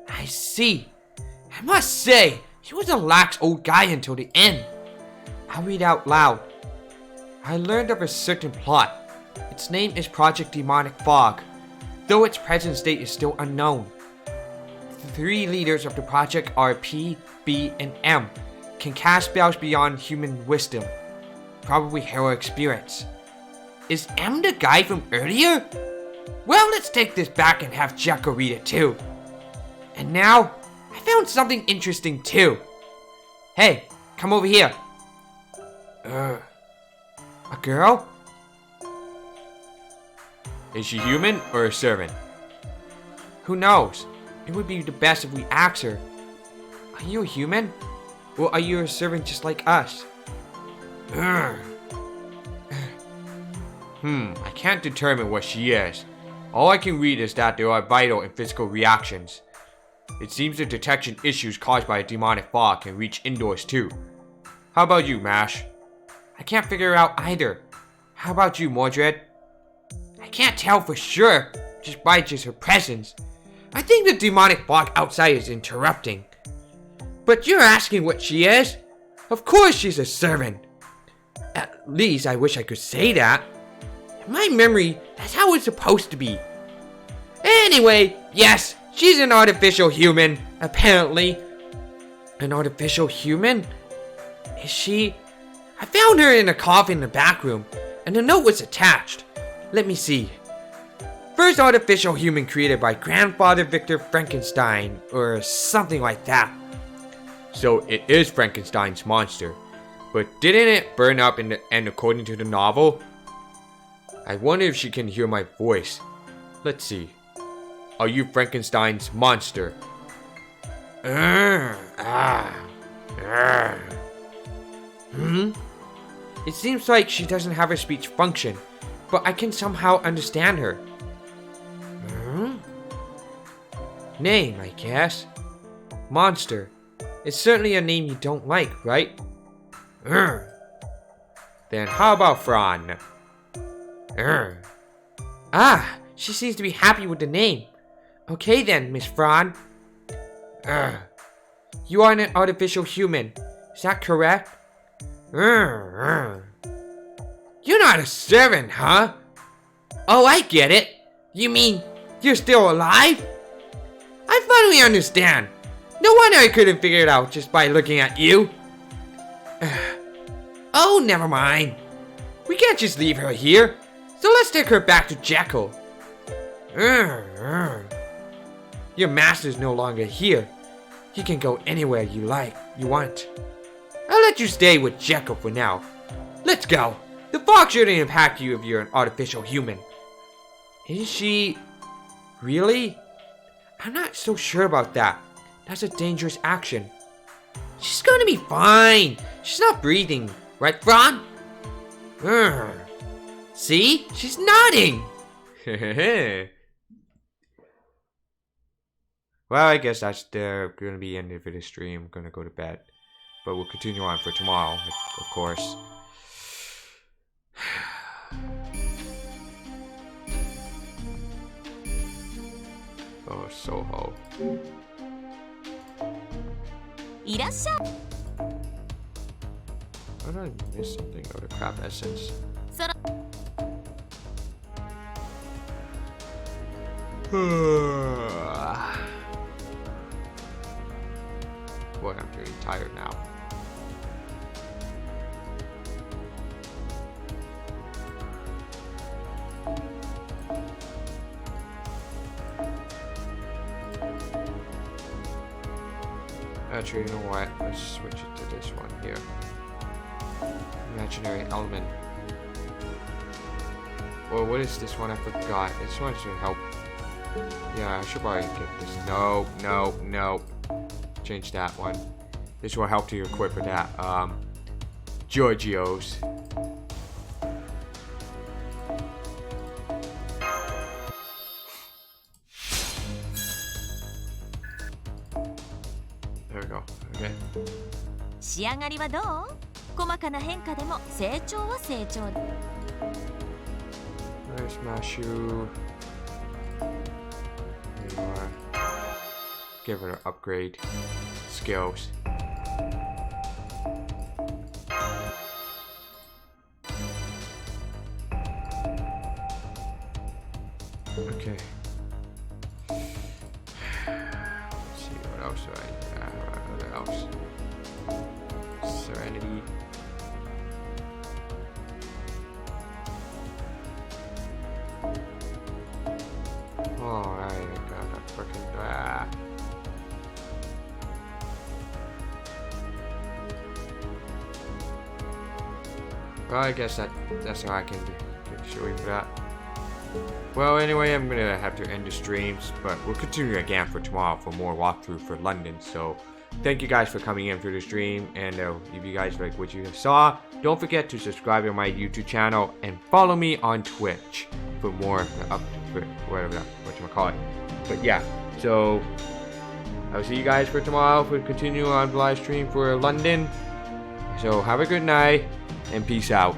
I see. I must say, he was a lax old guy until the end. I'll read out loud. I learned of a certain plot. Its name is Project Demonic Fog, though its present state is still unknown. The 3 leaders of the project are P, B, and M, can cast spells beyond human wisdom, probably heroic spirits. Is M the guy from earlier? Well, let's take this back and have Jekko read it too. And now, I found something interesting too. Hey, come over here. A girl? Is she human or a servant? Who knows? It would be the best if we ask her. Are you a human? Or are you a servant just like us? I can't determine what she is. All I can read is that there are vital and physical reactions. It seems the detection issues caused by a demonic fog can reach indoors too. How about you, Mash? I can't figure out either. How about you, Mordred? I can't tell for sure, just by her presence. I think the demonic fog outside is interrupting. But you're asking what she is? Of course she's a servant. At least I wish I could say that. In my memory, that's how it's supposed to be. Anyway, yes, she's an artificial human, apparently. An artificial human? Is she? I found her in a coffin in the back room, and the note was attached. Let me see. First artificial human created by Grandfather Victor Frankenstein, or something like that. So it is Frankenstein's monster. But didn't it burn up in the end according to the novel? I wonder if she can hear my voice. Let's see. Are you Frankenstein's monster? It seems like she doesn't have a speech function, but I can somehow understand her. Name, I guess. Monster. It's certainly a name you don't like, right? Then how about Fran? Ah, she seems to be happy with the name. Okay then, Miss Fran. You are an artificial human. Is that correct? You're not a servant, huh? Oh, I get it. You mean you're still alive? I finally understand. No wonder I couldn't figure it out just by looking at you. Oh, never mind. We can't just leave her here. So let's take her back to Jekyll. Your master's no longer here. You can go anywhere you want. I'll let you stay with Jekyll for now. Let's go. The fog shouldn't impact you if you're an artificial human. Is she? Really? I'm not so sure about that. That's a dangerous action. She's gonna be fine. She's not breathing. Right, Fran? See? She's nodding. Well, I guess that's gonna be the end of the stream. I'm gonna go to bed. But we'll continue on for tomorrow, of course. Oh, Soho. いらっしゃい。 How did I miss something? Oh, the crab essence. そら Boy, I'm getting tired now. Actually, you know what? Let's switch it to this one here. Imaginary element. Or what is this one? I forgot. This one should help. Yeah, I should probably get this. No, no, no. Change that one. This will help to equip with that. Giorgio's. There we go. Okay. 仕上がりはどう？細かな変化でも成長は成長。 Where's my shoe? There you are. Give her an upgrade. Skills. Okay. Let's see what else do I have. What else? Serenity. Alright, I got that freaking. Well, I guess that's how I can show you for that. Well, anyway, I'm gonna have to end the streams, but we'll continue again for tomorrow for more walkthrough for London. So, thank you guys for coming in for the stream, and if you guys like what you saw, don't forget to subscribe to my YouTube channel and follow me on Twitch for more whatchamacallit. But yeah, so I'll see you guys for tomorrow for continue on live stream for London. So have a good night and peace out.